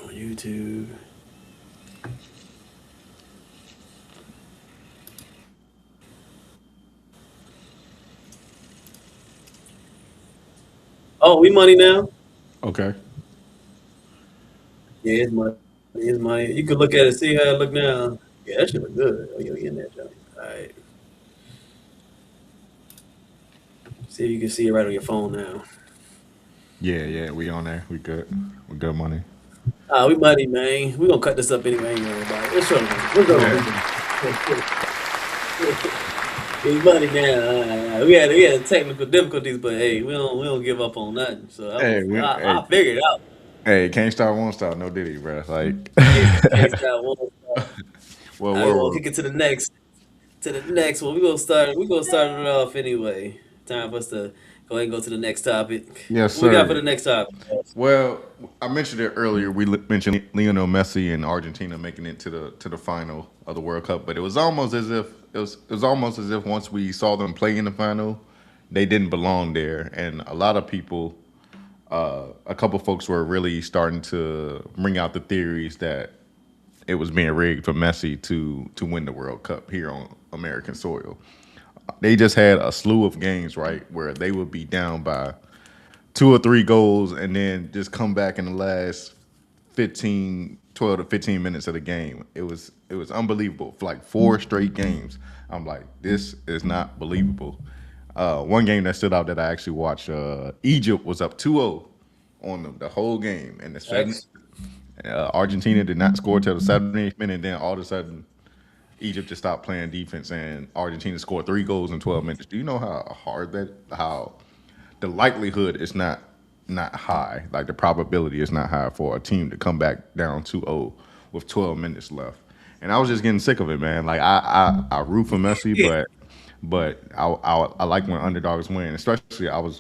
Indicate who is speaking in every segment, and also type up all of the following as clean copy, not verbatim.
Speaker 1: on YouTube. Oh, we money now.
Speaker 2: Okay.
Speaker 1: Yeah, it's money. It's money. You can look at it, see how it look now. Yeah, that shit look good. Oh, yeah, we in that joint. All right. See if you can see it right on your phone now.
Speaker 2: Yeah, yeah, we on there. We good. We good money.
Speaker 1: Ah, we money, man. We gonna cut this up anyway. Ain't worry about it. Let's show them. What's up,
Speaker 2: Yeah.
Speaker 1: people? We money now. We had technical difficulties, but hey, we don't give up on nothing. So
Speaker 2: Hey, we, hey,
Speaker 1: I figured it out.
Speaker 2: hey, can't start, won't start. No Diddy, bro. Like,
Speaker 1: Can't stop, won't stop.
Speaker 2: well,
Speaker 1: I gonna
Speaker 2: well,
Speaker 1: kick it to the next one. We gonna start it off anyway. Time for us to go ahead and go to the next topic.
Speaker 2: yes,
Speaker 1: What we got for
Speaker 2: sir.
Speaker 1: the next topic?
Speaker 2: Well, I mentioned it earlier. We mentioned Lionel Messi and Argentina making it to the final of the World Cup, but it was almost as if once we saw them play in the final, they didn't belong there, and a lot of people, a couple folks were really starting to bring out the theories that it was being rigged for Messi to win the World Cup here on American soil. They just had a slew of games, right, where they would be down by 2 or 3 goals and then just come back in the last 12 to 15 minutes of the game. It was unbelievable. For like 4 straight games. I'm like, this is not believable. One game that stood out that I actually watched, Egypt was up 2-0 on them the whole game. And the seven,
Speaker 1: X.
Speaker 2: Argentina did not score till the 78th minute. Then all of a sudden, Egypt just stopped playing defense, and Argentina scored 3 goals in 12 minutes. Do you know how the likelihood is not high, like the probability is not high for a team to come back down 2-0 with 12 minutes left. And I was just getting sick of it, man. Like I root for Messi,
Speaker 1: Yeah.
Speaker 2: but I like when underdogs win. Especially I was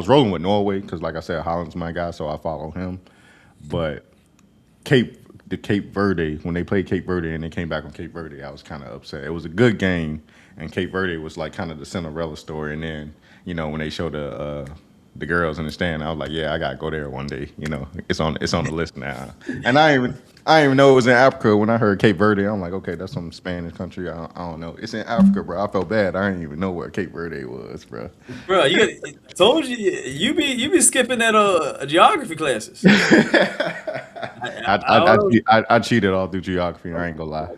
Speaker 2: rolling with Norway because, like I said, Holland's my guy, so I follow him. But Cape Verde, when they played Cape Verde and they came back on Cape Verde, I was kind of upset. It was a good game, and Cape Verde was like kind of the Cinderella story. And then when they showed the girls in the stand, I was like, yeah, I gotta go there one day. It's on the list now. And I didn't even know it was in Africa. When I heard Cape Verde, I'm like, okay, that's some Spanish country. I don't know. It's in Africa, bro. I felt bad. I didn't even know where Cape Verde was, bro.
Speaker 1: Bro, I told you you be skipping that geography classes. I don't know.
Speaker 2: I cheated all through geography. I ain't gonna lie.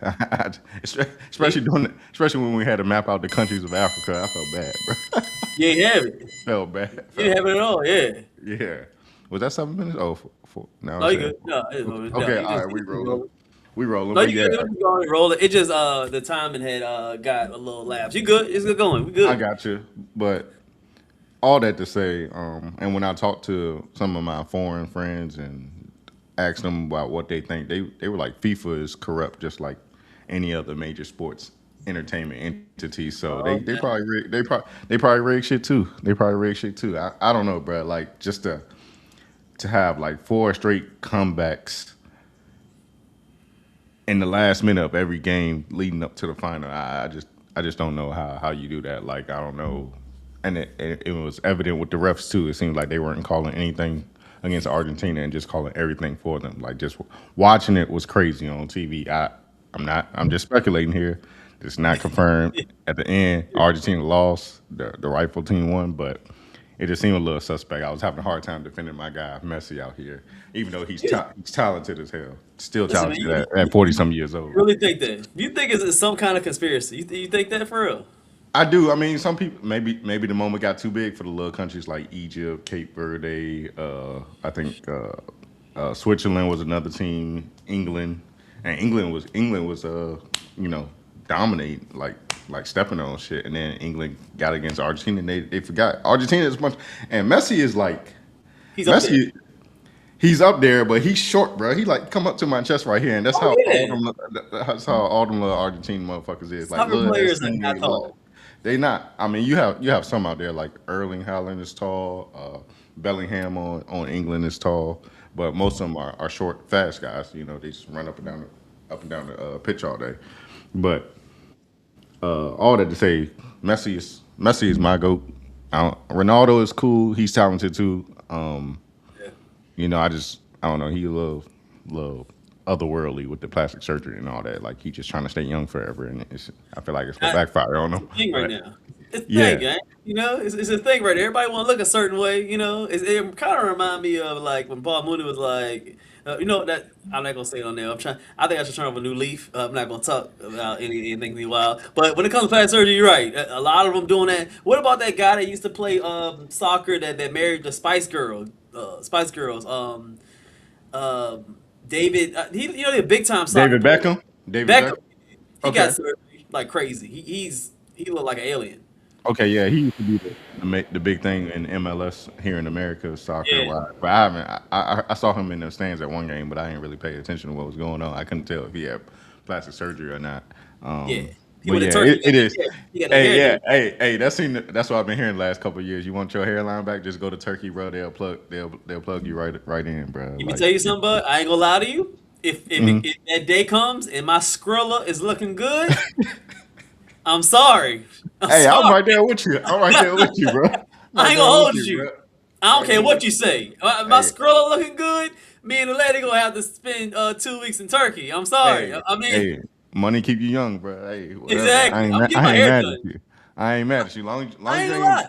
Speaker 2: especially especially when we had to map out the countries of Africa. I felt bad, bro.
Speaker 1: You ain't have it.
Speaker 2: Felt bad.
Speaker 1: You didn't
Speaker 2: Felt
Speaker 1: have it at all. Yeah.
Speaker 2: yeah. Was that 7 minutes? Oh, now
Speaker 1: No,
Speaker 2: it's
Speaker 1: you
Speaker 2: at
Speaker 1: good. No, no,
Speaker 2: okay.
Speaker 1: you
Speaker 2: All
Speaker 1: just
Speaker 2: right, we
Speaker 1: keep
Speaker 2: rolling.
Speaker 1: rolling.
Speaker 2: We rolling.
Speaker 1: No,
Speaker 2: But
Speaker 1: you
Speaker 2: yeah,
Speaker 1: good. Just go and roll it. It just the timing had got a little lapse. You good? It's good going. We
Speaker 2: I
Speaker 1: good.
Speaker 2: got you. But all that to say, and when I talked to some of my foreign friends and asked them about what they think, they were like FIFA is corrupt, just like any other major sports entertainment entity. So they
Speaker 1: Oh,
Speaker 2: they
Speaker 1: man.
Speaker 2: probably they probably rig shit too. They probably rig shit too. I don't know, bro. Like just to have like 4 straight comebacks in the last minute of every game leading up to the final. I just don't know how you do that. Like I don't know, and it was evident with the refs too. It seemed like they weren't calling anything against Argentina and just calling everything for them. Like just watching it was crazy on TV. I'm not. I'm just speculating here. It's not confirmed. At the end, Argentina lost. The rightful team won, but it just seemed a little suspect. I was having a hard time defending my guy Messi out here, even though he's talented as hell. Still
Speaker 1: Listen, man.
Speaker 2: talented at 40 some years
Speaker 1: You
Speaker 2: old.
Speaker 1: really think that? You think it's some kind of conspiracy? You think that for real?
Speaker 2: I do. I mean, some people maybe the moment got too big for the little countries like Egypt, Cape Verde. I think Switzerland was another team. England, and England was you know dominate like stepping on shit, and then England got against Argentina, and they forgot Argentina is much, and Messi is like
Speaker 1: He's up there.
Speaker 2: Messi. He's up there, but he's short, bro. He like come up to my chest right here, and that's
Speaker 1: Oh
Speaker 2: how all
Speaker 1: yeah.
Speaker 2: them little Argentine motherfuckers is. Like
Speaker 1: Soccer
Speaker 2: little ass
Speaker 1: players are not
Speaker 2: skinny, little.
Speaker 1: tall.
Speaker 2: They not. I mean, you have some out there like Erling Haaland is tall. Bellingham on England is tall, but most of them are short, fast guys. They just run up and down the pitch all day. But all that to say, Messi is my goat. Ronaldo is cool. He's talented too.
Speaker 1: Yeah.
Speaker 2: I just I don't know. He love otherworldly with the plastic surgery and all that. Like he just trying to stay young forever, and I feel like it's gonna
Speaker 1: I,
Speaker 2: backfire on
Speaker 1: it's
Speaker 2: him.
Speaker 1: a thing right
Speaker 2: But
Speaker 1: now. It's a thing,
Speaker 2: yeah,
Speaker 1: gang. It's a thing right there. Everybody want to look a certain way. It kind of remind me of like when Paul Mooney was like, that I'm not gonna say it on there. I'm trying. I think I should turn off a new leaf. I'm not gonna talk about anything wild. But when it comes to plastic surgery, you're right. A lot of them doing that. What about that guy that used to play soccer that married the Spice Girls? David. The big time soccer
Speaker 2: David
Speaker 1: player.
Speaker 2: Beckham. David
Speaker 1: Beckham.
Speaker 2: Beckham.
Speaker 1: He got
Speaker 2: Okay.
Speaker 1: surgery like crazy. He looked like an alien.
Speaker 2: Okay, yeah, he used to be the big thing in MLS here in America, soccer
Speaker 1: Yeah,
Speaker 2: wise. But I haven't. I saw him in the stands at one game, but I didn't really pay attention to what was going on. I couldn't tell if he had plastic surgery or not.
Speaker 1: yeah. He
Speaker 2: But
Speaker 1: went to
Speaker 2: yeah,
Speaker 1: Turkey.
Speaker 2: it is.
Speaker 1: He got a
Speaker 2: Hey,
Speaker 1: hairdo.
Speaker 2: yeah, hey. That's what I've been hearing the last couple of years. You want your hairline back? Just go to Turkey, bro. They'll plug you right in, bro.
Speaker 1: Let me
Speaker 2: Like,
Speaker 1: tell you something, bud. I ain't gonna lie to you.
Speaker 2: mhm.
Speaker 1: If that day comes and my Skrilla is looking good, I'm sorry. I'm
Speaker 2: Hey, I'm
Speaker 1: sorry.
Speaker 2: right there with you. I'm right there with you, bro. I'm
Speaker 1: I
Speaker 2: right
Speaker 1: ain't
Speaker 2: there
Speaker 1: gonna
Speaker 2: with
Speaker 1: hold
Speaker 2: you,
Speaker 1: you.
Speaker 2: bro.
Speaker 1: I don't
Speaker 2: Right
Speaker 1: care
Speaker 2: there
Speaker 1: what
Speaker 2: with
Speaker 1: you
Speaker 2: you.
Speaker 1: say. My
Speaker 2: Hey,
Speaker 1: Skrilla looking good. Me and the lady gonna have to spend 2 weeks in Turkey. I'm sorry.
Speaker 2: hey,
Speaker 1: I mean,
Speaker 2: hey, money keep you young, bro. Hey, whatever.
Speaker 1: exactly. I'm getting
Speaker 2: I
Speaker 1: my
Speaker 2: ain't
Speaker 1: hair
Speaker 2: mad at
Speaker 1: done.
Speaker 2: you. I ain't mad at you.
Speaker 1: I ain't gonna lie.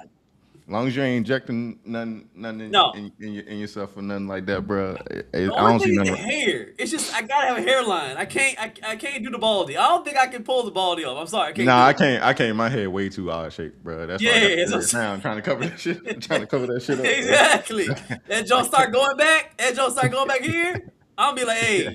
Speaker 2: Long as you ain't injecting nothing
Speaker 1: No.
Speaker 2: in yourself or nothing like that, bro.
Speaker 1: The
Speaker 2: I
Speaker 1: only
Speaker 2: don't see
Speaker 1: thing is the
Speaker 2: nothing.
Speaker 1: hair. It's just I gotta have a hairline. I can't do the baldy. I don't think I can pull the baldy off. I'm sorry, I can't
Speaker 2: Nah,
Speaker 1: do
Speaker 2: I
Speaker 1: it.
Speaker 2: can't. I can't. My head way too odd shaped, bro. That's why I got the
Speaker 1: Yeah,
Speaker 2: dreads now. I'm trying to cover that shit. I'm trying to cover that shit up, bro.
Speaker 1: exactly. That joint start going back. That joint start going back here. I'm gonna be like,
Speaker 2: Yeah.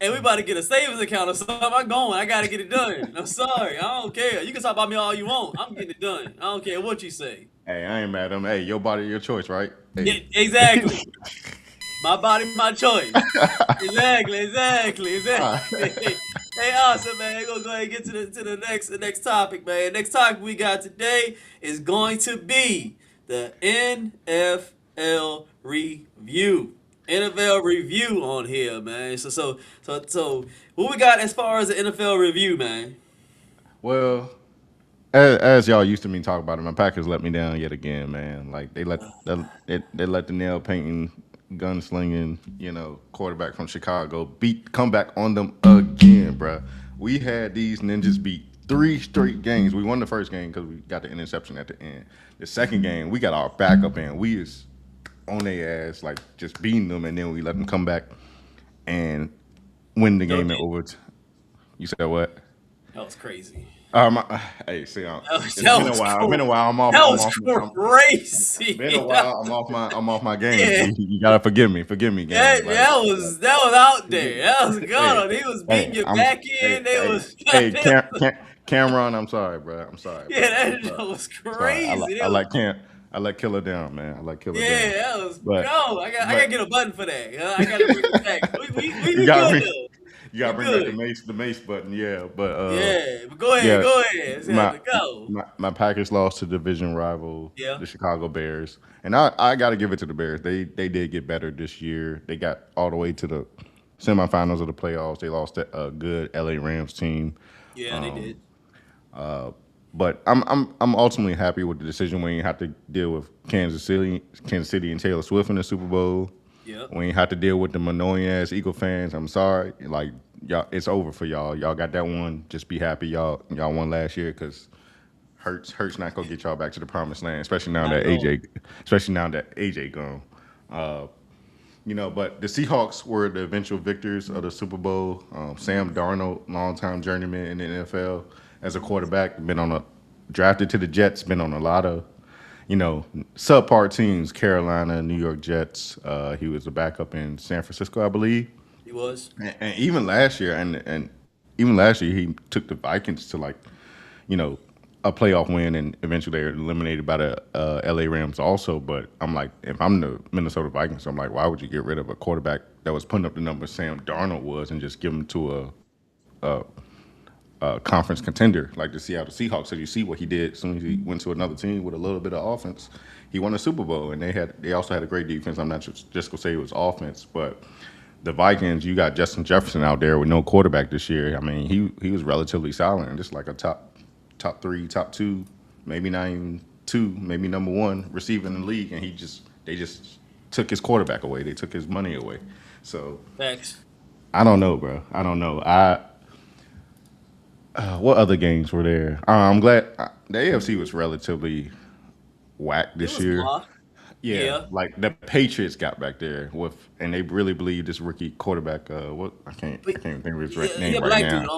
Speaker 1: hey, we about to get a savings account or something. I'm going. I gotta get it done. I'm sorry. I don't care. You can talk about me all you want. I'm getting it done. I don't care what you say.
Speaker 2: Hey, I ain't mad at him. Hey, your body, your choice, right?
Speaker 1: Yeah,
Speaker 2: Hey.
Speaker 1: exactly. My body, my choice. Exactly. Hey, awesome, man. We're gonna go ahead and get to the next topic, man. Next topic we got today is going to be the NFL review. NFL review on here, man. So what we got as far as the NFL review, man?
Speaker 2: Well, as y'all used to me talk about it, my Packers let me down yet again, man. Like they let the nail painting, gunslinging, quarterback from Chicago come back on them again, bruh. We had these ninjas beat 3 straight games. We won the first game because we got the interception at the end. The second game, we got our backup in. We is on their ass, like just beating them, and then we let them come back and win the
Speaker 1: That was,
Speaker 2: game in overtime. You said what?
Speaker 1: that was crazy.
Speaker 2: Hey, see, it's
Speaker 1: That
Speaker 2: been a
Speaker 1: was
Speaker 2: while. It's
Speaker 1: cool.
Speaker 2: been a while.
Speaker 1: That was
Speaker 2: I'm been a
Speaker 1: crazy.
Speaker 2: while. I'm off my game.
Speaker 1: Yeah.
Speaker 2: You gotta forgive me. Forgive me, gang.
Speaker 1: That was out there. That was
Speaker 2: Hey,
Speaker 1: good. He was beating
Speaker 2: hey,
Speaker 1: your
Speaker 2: I'm
Speaker 1: back
Speaker 2: hey,
Speaker 1: in. They
Speaker 2: hey,
Speaker 1: was
Speaker 2: hey,
Speaker 1: goddamn.
Speaker 2: Cameron. I'm sorry, bro. I'm sorry,
Speaker 1: Yeah,
Speaker 2: bro. I'm
Speaker 1: that
Speaker 2: sorry.
Speaker 1: was
Speaker 2: Sorry.
Speaker 1: crazy. They
Speaker 2: I
Speaker 1: was,
Speaker 2: like Cam. I like Killer down, man. I like Killer
Speaker 1: yeah,
Speaker 2: down.
Speaker 1: that was
Speaker 2: But
Speaker 1: go. I gotta
Speaker 2: but
Speaker 1: get a button for that. I gotta bring it back. We
Speaker 2: you gotta
Speaker 1: good
Speaker 2: bring
Speaker 1: though.
Speaker 2: you
Speaker 1: We
Speaker 2: gotta bring back
Speaker 1: good.
Speaker 2: the mace button. Yeah, but
Speaker 1: Yeah, but go ahead,
Speaker 2: yeah.
Speaker 1: go ahead. Let's have
Speaker 2: my
Speaker 1: to go.
Speaker 2: my Packers lost to division rival
Speaker 1: Yeah,
Speaker 2: the Chicago Bears, and I got to give it to the Bears. They did get better this year. They got all the way to the semifinals of the playoffs. They lost to a good LA Rams team,
Speaker 1: yeah, they did.
Speaker 2: but I'm ultimately happy with the decision when you have to deal with Kansas City and Taylor Swift in the Super Bowl.
Speaker 1: Yep.
Speaker 2: When you have to deal with the annoying ass Eagle fans, I'm sorry. Like y'all, it's over for y'all. Y'all got that one. Just be happy y'all won last year because Hurts not gonna get y'all back to the promised land,
Speaker 1: Not at all.
Speaker 2: Especially now that AJ gone. But the Seahawks were the eventual victors of the Super Bowl. Sam Darnold, longtime journeyman in the NFL as a quarterback, been on a drafted to the Jets, been on a lot of subpar teams, Carolina, New York Jets. He was a backup in San Francisco, I believe.
Speaker 1: He was.
Speaker 2: And even last year, and even last year, he took the Vikings to you know, a playoff win, and eventually they were eliminated by the LA Rams also. But I'm like, if I'm the Minnesota Vikings, I'm like, why would you get rid of a quarterback that was putting up the numbers Sam Darnold was and just give him to a conference contender like the Seattle Seahawks? So you see what he did as soon as he went to another team with a little bit of offense. He won a Super Bowl, and they also had a great defense. I'm not just gonna say it was offense, but the Vikings, you got Justin Jefferson out there with no quarterback this year. I mean, he was relatively solid and just like a top three, top two, maybe not even two, maybe number one receiver in the league, and they just took his quarterback away. They took his money away. So
Speaker 1: Facts.
Speaker 2: I don't know, bro. I don't know. I what other games were there? I'm glad the AFC was relatively whack
Speaker 1: It
Speaker 2: this
Speaker 1: was
Speaker 2: year.
Speaker 1: blah.
Speaker 2: Yeah,
Speaker 1: Yeah.
Speaker 2: like the Patriots got back there with, and they really believe this rookie quarterback. What
Speaker 1: But
Speaker 2: I can't even think of his
Speaker 1: yeah,
Speaker 2: name right
Speaker 1: black dude.
Speaker 2: now.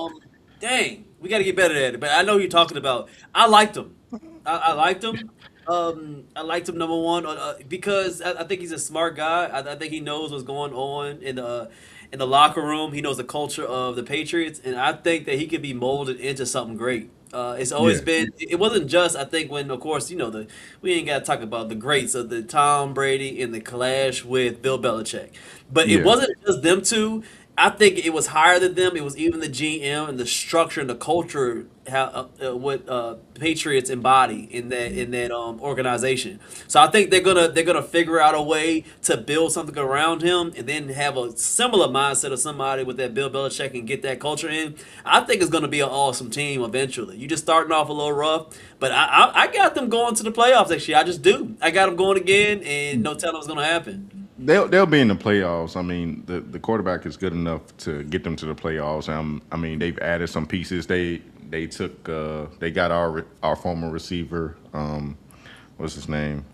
Speaker 1: Dang, we got to get better at it. But I know who you're talking about. I liked him. I liked him. I liked him number one because I think he's a smart guy. I think he knows what's going on in the locker room. He knows the culture of the Patriots, and I think that he could be molded into something great. It's always
Speaker 2: Yeah,
Speaker 1: been. It wasn't just. I think when, of course, we ain't got to talk about the greats of the Tom Brady and the clash with Bill Belichick, but it
Speaker 2: yeah,
Speaker 1: wasn't just them two. I think it was higher than them. It was even the GM and the structure and the culture how what Patriots embody in that organization. So I think they're gonna figure out a way to build something around him and then have a similar mindset of somebody with that Bill Belichick and get that culture in. I think it's gonna be an awesome team eventually. You just starting off a little rough, but I got them going to the playoffs next year. I just do. I got them going again, and no telling what's gonna happen.
Speaker 2: they'll be in the playoffs. I mean, the quarterback is good enough to get them to the playoffs. I mean, they've added some pieces. They took they got our former receiver. What's his name?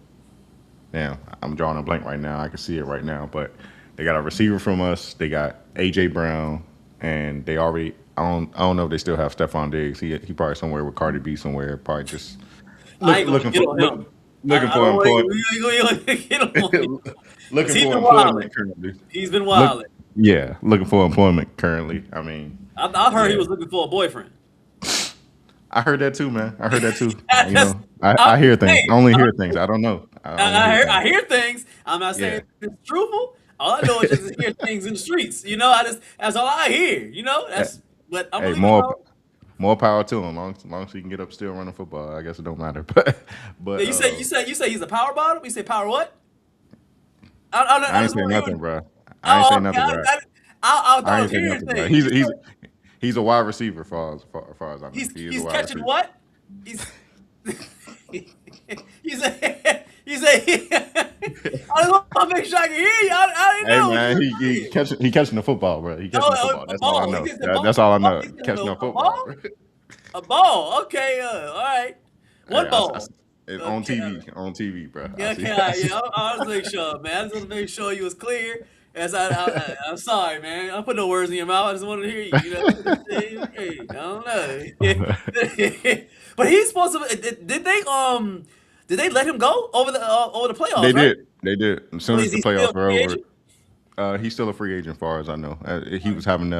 Speaker 2: Damn, I'm drawing a blank right now. I can see it right now, but they got a receiver from us. They got AJ Brown, and they already. I don't know if they still have Stephon Diggs. He probably somewhere with Cardi B somewhere. Probably just
Speaker 1: I ain't gonna
Speaker 2: looking
Speaker 1: get
Speaker 2: for
Speaker 1: on him.
Speaker 2: looking
Speaker 1: I
Speaker 2: for
Speaker 1: don't want
Speaker 2: employment.
Speaker 1: to get on him because
Speaker 2: Looking
Speaker 1: he's
Speaker 2: for
Speaker 1: been wilding.
Speaker 2: employment currently.
Speaker 1: He's been
Speaker 2: Look,
Speaker 1: wilding.
Speaker 2: yeah, looking for employment currently. I mean,
Speaker 1: I heard he
Speaker 2: yeah,
Speaker 1: was looking for a boyfriend.
Speaker 2: I heard that too, man. I heard that too. You
Speaker 1: That's,
Speaker 2: know,
Speaker 1: I,
Speaker 2: I hear things.
Speaker 1: hey,
Speaker 2: I only hear things. I don't know. I only hear
Speaker 1: I
Speaker 2: things.
Speaker 1: hear things. I'm not saying
Speaker 2: Yeah,
Speaker 1: it's truthful. All I know is just to hear things in the streets. That's all I hear.
Speaker 2: Eh,
Speaker 1: That's but I'm
Speaker 2: hey,
Speaker 1: gonna leave it alone.
Speaker 2: more power to him. Long as he can get up still running football, I guess it don't matter.
Speaker 1: Yeah,
Speaker 2: But
Speaker 1: you say he's a power bottom. You say power what?
Speaker 2: I
Speaker 1: I
Speaker 2: ain't
Speaker 1: just
Speaker 2: saying
Speaker 1: want to hear.
Speaker 2: nothing, bro. I ain't
Speaker 1: Oh,
Speaker 2: saying
Speaker 1: okay.
Speaker 2: nothing, bro.
Speaker 1: I thought
Speaker 2: I
Speaker 1: I
Speaker 2: ain't
Speaker 1: was
Speaker 2: saying
Speaker 1: hearing
Speaker 2: nothing, bro.
Speaker 1: things.
Speaker 2: He's a wide receiver, far as I know. He is a
Speaker 1: He's
Speaker 2: wide
Speaker 1: catching
Speaker 2: receiver.
Speaker 1: what? He's he's a I just want to make sure I can hear you. I didn't
Speaker 2: Hey
Speaker 1: know what you
Speaker 2: man,
Speaker 1: were saying.
Speaker 2: he catching the football, bro. He catching the
Speaker 1: Oh,
Speaker 2: football.
Speaker 1: a
Speaker 2: That's all I
Speaker 1: ball. He
Speaker 2: know.
Speaker 1: gets a ball.
Speaker 2: That's all I know.
Speaker 1: He's getting
Speaker 2: Catching the
Speaker 1: a
Speaker 2: football,
Speaker 1: ball.
Speaker 2: bro.
Speaker 1: A ball. Okay. All right.
Speaker 2: Hey,
Speaker 1: One ball.
Speaker 2: it's
Speaker 1: Okay.
Speaker 2: on TV, bro. I
Speaker 1: Yeah.
Speaker 2: see.
Speaker 1: Okay.
Speaker 2: I see.
Speaker 1: Yeah. I was making sure, man. I just want to make sure you was clear. I'm sorry, man. I put no words in your mouth. I just wanted to hear you. Okay. I don't know. But he's supposed to. Did they let him go over the
Speaker 2: They
Speaker 1: playoffs? Right?
Speaker 2: did. They did. As
Speaker 1: So
Speaker 2: soon as
Speaker 1: is
Speaker 2: the
Speaker 1: he still
Speaker 2: playoffs
Speaker 1: a
Speaker 2: were
Speaker 1: free
Speaker 2: over,
Speaker 1: agent?
Speaker 2: he's still a free agent, far as I know.
Speaker 1: All right.
Speaker 2: He was having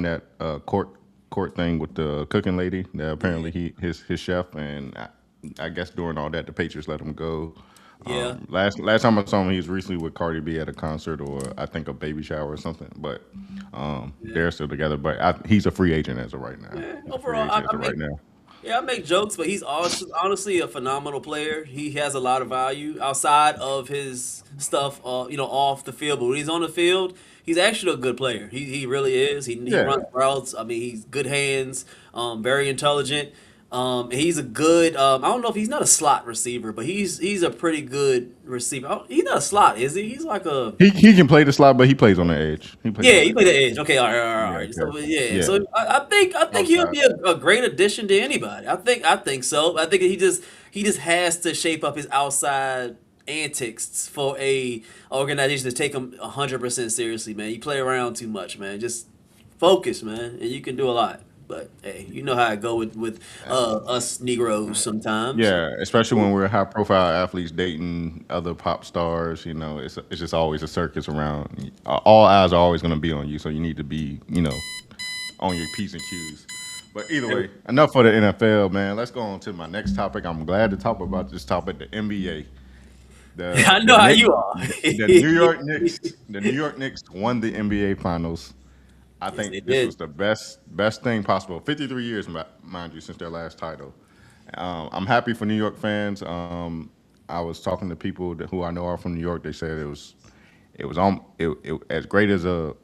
Speaker 2: that court thing with the cooking lady. That apparently
Speaker 1: Yeah.
Speaker 2: his chef, and I guess during all that, the Patriots let him go.
Speaker 1: Yeah.
Speaker 2: Last time I saw him, he was recently with Cardi B at a concert or I think a baby shower or something. But
Speaker 1: Yeah.
Speaker 2: they're still together. But he's a free agent as of right now.
Speaker 1: Yeah.
Speaker 2: He's a free
Speaker 1: Overall,
Speaker 2: agent as
Speaker 1: I
Speaker 2: of right
Speaker 1: make
Speaker 2: now.
Speaker 1: Yeah, I make jokes, but he's honestly a phenomenal player. He has a lot of value outside of his stuff, off the field. But when he's on the field, he's actually a good player. He really is. He
Speaker 2: Yeah,
Speaker 1: runs routes. I mean, he's good hands, very intelligent. And he's a good. I don't know if he's not a slot receiver, but he's a pretty good receiver. He's not a slot, is he? He's like a
Speaker 2: he can play the slot, but he plays on the edge. He plays
Speaker 1: yeah,
Speaker 2: on
Speaker 1: he
Speaker 2: the
Speaker 1: played the
Speaker 2: edge.
Speaker 1: edge. Okay, all
Speaker 2: Yeah,
Speaker 1: right. So
Speaker 2: okay.
Speaker 1: yeah,
Speaker 2: Yeah,
Speaker 1: so I think he'll
Speaker 2: outside.
Speaker 1: be a great addition to anybody. I think so. I think he just has to shape up his outside antics for a organization to take him 100% seriously, man. You play around too much, man. Just focus, man, and you can do a lot. But hey, you know how I go with us Negroes sometimes.
Speaker 2: Yeah, especially when we're high profile athletes dating other pop stars, it's just always a circus around. All eyes are always going to be on you, so you need to be, on your P's and Q's. But either way, enough for the NFL, man. Let's go on to my next topic. I'm glad to talk about this topic, the NBA.
Speaker 1: I
Speaker 2: The
Speaker 1: know how
Speaker 2: Knicks,
Speaker 1: you are.
Speaker 2: the New York Knicks, the New York Knicks won the NBA Finals. I
Speaker 1: Yes, they
Speaker 2: think this was
Speaker 1: did.
Speaker 2: the best thing possible. 53 years, mind you, since their last title. I'm happy for New York fans. I was talking to people who I know are from New York. They said it as great as a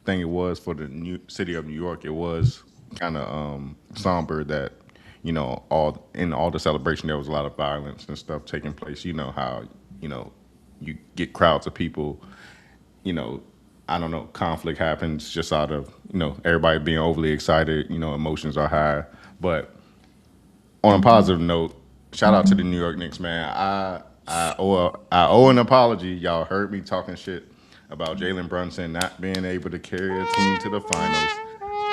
Speaker 2: thing it was for the new city of New York. It was kind of somber that all the celebration there was a lot of violence and stuff taking place. You know how you know, you get crowds of people, you know, I don't know, conflict happens just out of, everybody being overly excited, emotions are high. But on a positive note, shout out to the New York Knicks, man. I owe an apology. Y'all heard me talking shit about Jalen Brunson not being able to carry a team to the finals,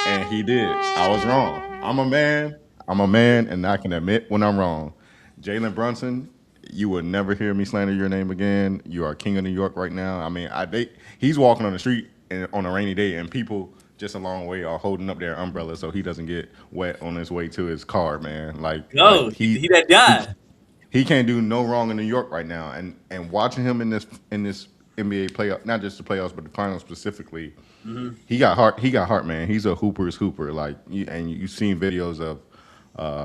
Speaker 2: and he did. I was wrong. I'm a man. I'm a man, and I can admit when I'm wrong. Jalen Brunson, you will never hear me slander your name again. You are king of New York right now. I mean, he's walking on the street on a rainy day, and people just a long way are holding up their umbrella so he doesn't get wet on his way to his car, man. Like
Speaker 1: No, he that guy.
Speaker 2: he can't do no wrong in New York right now. And watching him in this NBA playoff, not just the playoffs but the finals specifically, he got heart. He got heart, man. He's a hooper's hooper. And you've seen videos of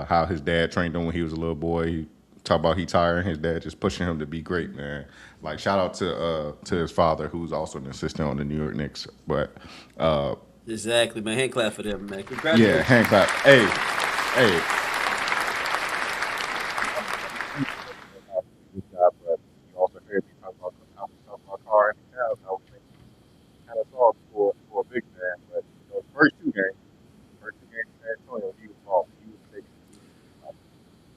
Speaker 2: how his dad trained him when he was a little boy. He talk about he tired, his dad just pushing him to be great, man. Like shout out to his father, who's also an assistant on the New York Knicks. But
Speaker 1: Exactly, man. Hand clap for them, man.
Speaker 2: yeah,
Speaker 1: Congratulations.
Speaker 2: hand clap. Hey, hey,
Speaker 3: This guy, but you also heard me talk about my car and the house. I was thinking kind of soft for a big man, but first two games in San Antonio, he was soft. He was taking,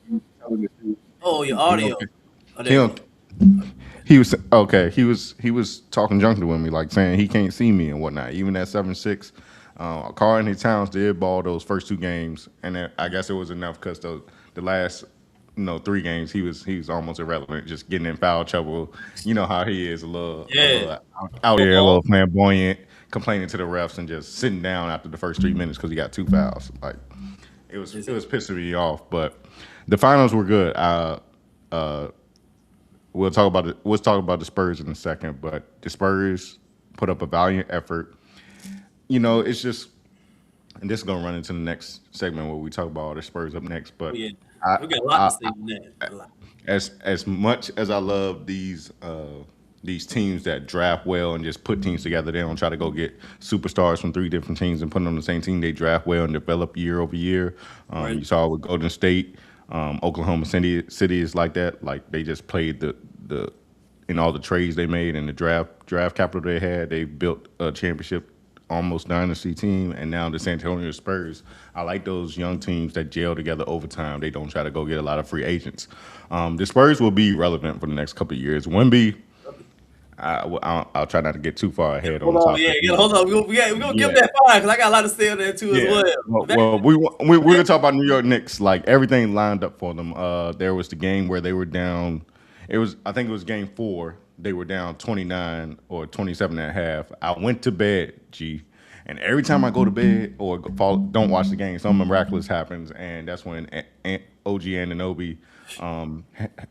Speaker 3: he was telling the truth.
Speaker 1: Oh, your
Speaker 2: he don't
Speaker 1: audio. Oh,
Speaker 2: he
Speaker 1: there you go.
Speaker 2: don't He was okay. He was talking junk to me, like saying he can't see me and whatnot. Even at 7'6", Karl Anthony Towns did ball those first two games, and I guess it was enough because the last 3 games he was almost irrelevant, just getting in foul trouble. You know how he is, a
Speaker 1: Yeah.
Speaker 2: little out there, a
Speaker 1: Football.
Speaker 2: little flamboyant, complaining to the refs and just sitting down after the first 3 minutes because he got 2 fouls. Like it was pissing me off, but the finals were good. Uh, we'll talk about the Spurs in a second, but the Spurs put up a valiant effort. It's just, and this is gonna run into the next segment where we talk about all the Spurs up next.
Speaker 1: Oh,
Speaker 2: But
Speaker 1: yeah.
Speaker 2: I,
Speaker 1: We got a lot to
Speaker 2: I,
Speaker 1: say on that. A lot.
Speaker 2: as much as I love these teams that draft well and just put teams together, they don't try to go get superstars from 3 different teams and put them on the same team. They draft well and develop year over year.
Speaker 1: Right.
Speaker 2: You saw it with Golden State, Oklahoma City is like that. Like they just played the in all the trades they made and the draft capital they had. They built a championship almost dynasty team, and now the San Antonio Spurs. I like those young teams that gel together over time. They don't try to go get a lot of free agents. The Spurs will be relevant for the next couple of years. Wemby, I'll try not to get too far ahead on
Speaker 1: Hold
Speaker 2: the
Speaker 1: on. Yeah,
Speaker 2: topic.
Speaker 1: yeah. Hold on. We gonna give
Speaker 2: Yeah,
Speaker 1: that fire because I got a lot to say on that too as
Speaker 2: yeah.
Speaker 1: well. Back,
Speaker 2: Well, we're gonna talk about New York Knicks. Like everything lined up for them. There was the game where they were down. I think it was game 4. They were down 29 or 27 and a half. I went to bed, G, and every time I go to bed or don't watch the game, something miraculous happens, and that's when OG Anunoby,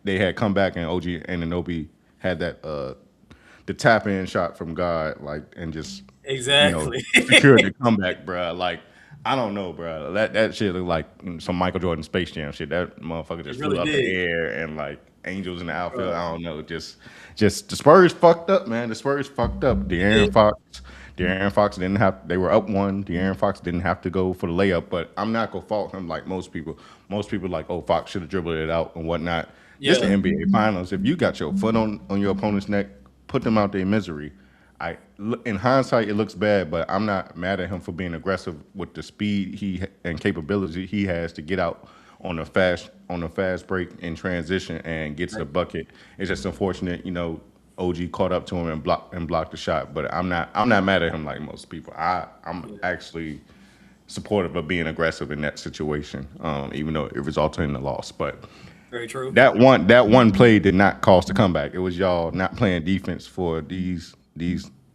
Speaker 2: they had come back, and OG Anunoby had that the tap in shot from God, like, and just
Speaker 1: exactly.
Speaker 2: secured the comeback, bruh. Like, I don't know, bruh. That shit looked like some Michael Jordan Space Jam shit. That motherfucker
Speaker 1: It
Speaker 2: just flew
Speaker 1: really
Speaker 2: up the
Speaker 1: did,
Speaker 2: air and like angels in the outfield.
Speaker 1: bro.
Speaker 2: I don't know. Just the Spurs fucked up, man. The Spurs fucked up.
Speaker 1: Yeah.
Speaker 2: De'Aaron Fox didn't have. They were up one. De'Aaron Fox didn't have to go for the layup, but I'm not gonna fault him like most people. Most people like, oh, Fox should have dribbled it out and whatnot. This the
Speaker 1: Yeah.
Speaker 2: NBA Finals. If you got your foot on your opponent's neck, put them out their misery. In hindsight, it looks bad, but I'm not mad at him for being aggressive with the speed and capability he has to get out on a fast break in transition and get to the bucket. It's just unfortunate, OG caught up to him and blocked the shot. But I'm not mad at him like most people. I'm actually supportive of being aggressive in that situation, even though it resulted in the loss. But
Speaker 1: Very true.
Speaker 2: that one play did not cost the comeback. It was y'all not playing defense for these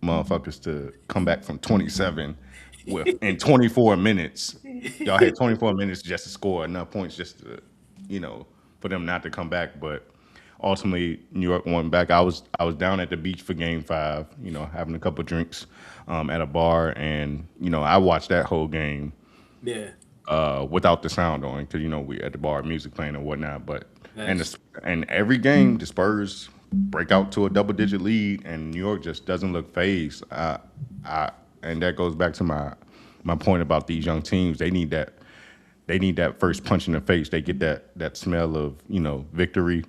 Speaker 2: motherfuckers to come back from 27 in 24 minutes. Y'all had 24 minutes just to score enough points just to, you know, for them not to come back. But ultimately, New York won back. I was down at the beach for Game 5, having a couple drinks at a bar, and I watched that whole game
Speaker 1: Yeah.
Speaker 2: without the sound on because we at the bar, music playing and whatnot. But and
Speaker 1: Nice.
Speaker 2: and every game the Spurs break out to a double digit lead, and New York just doesn't look phased. And that goes back to my point about these young teams. They need that first punch in the face. They get that smell of victory.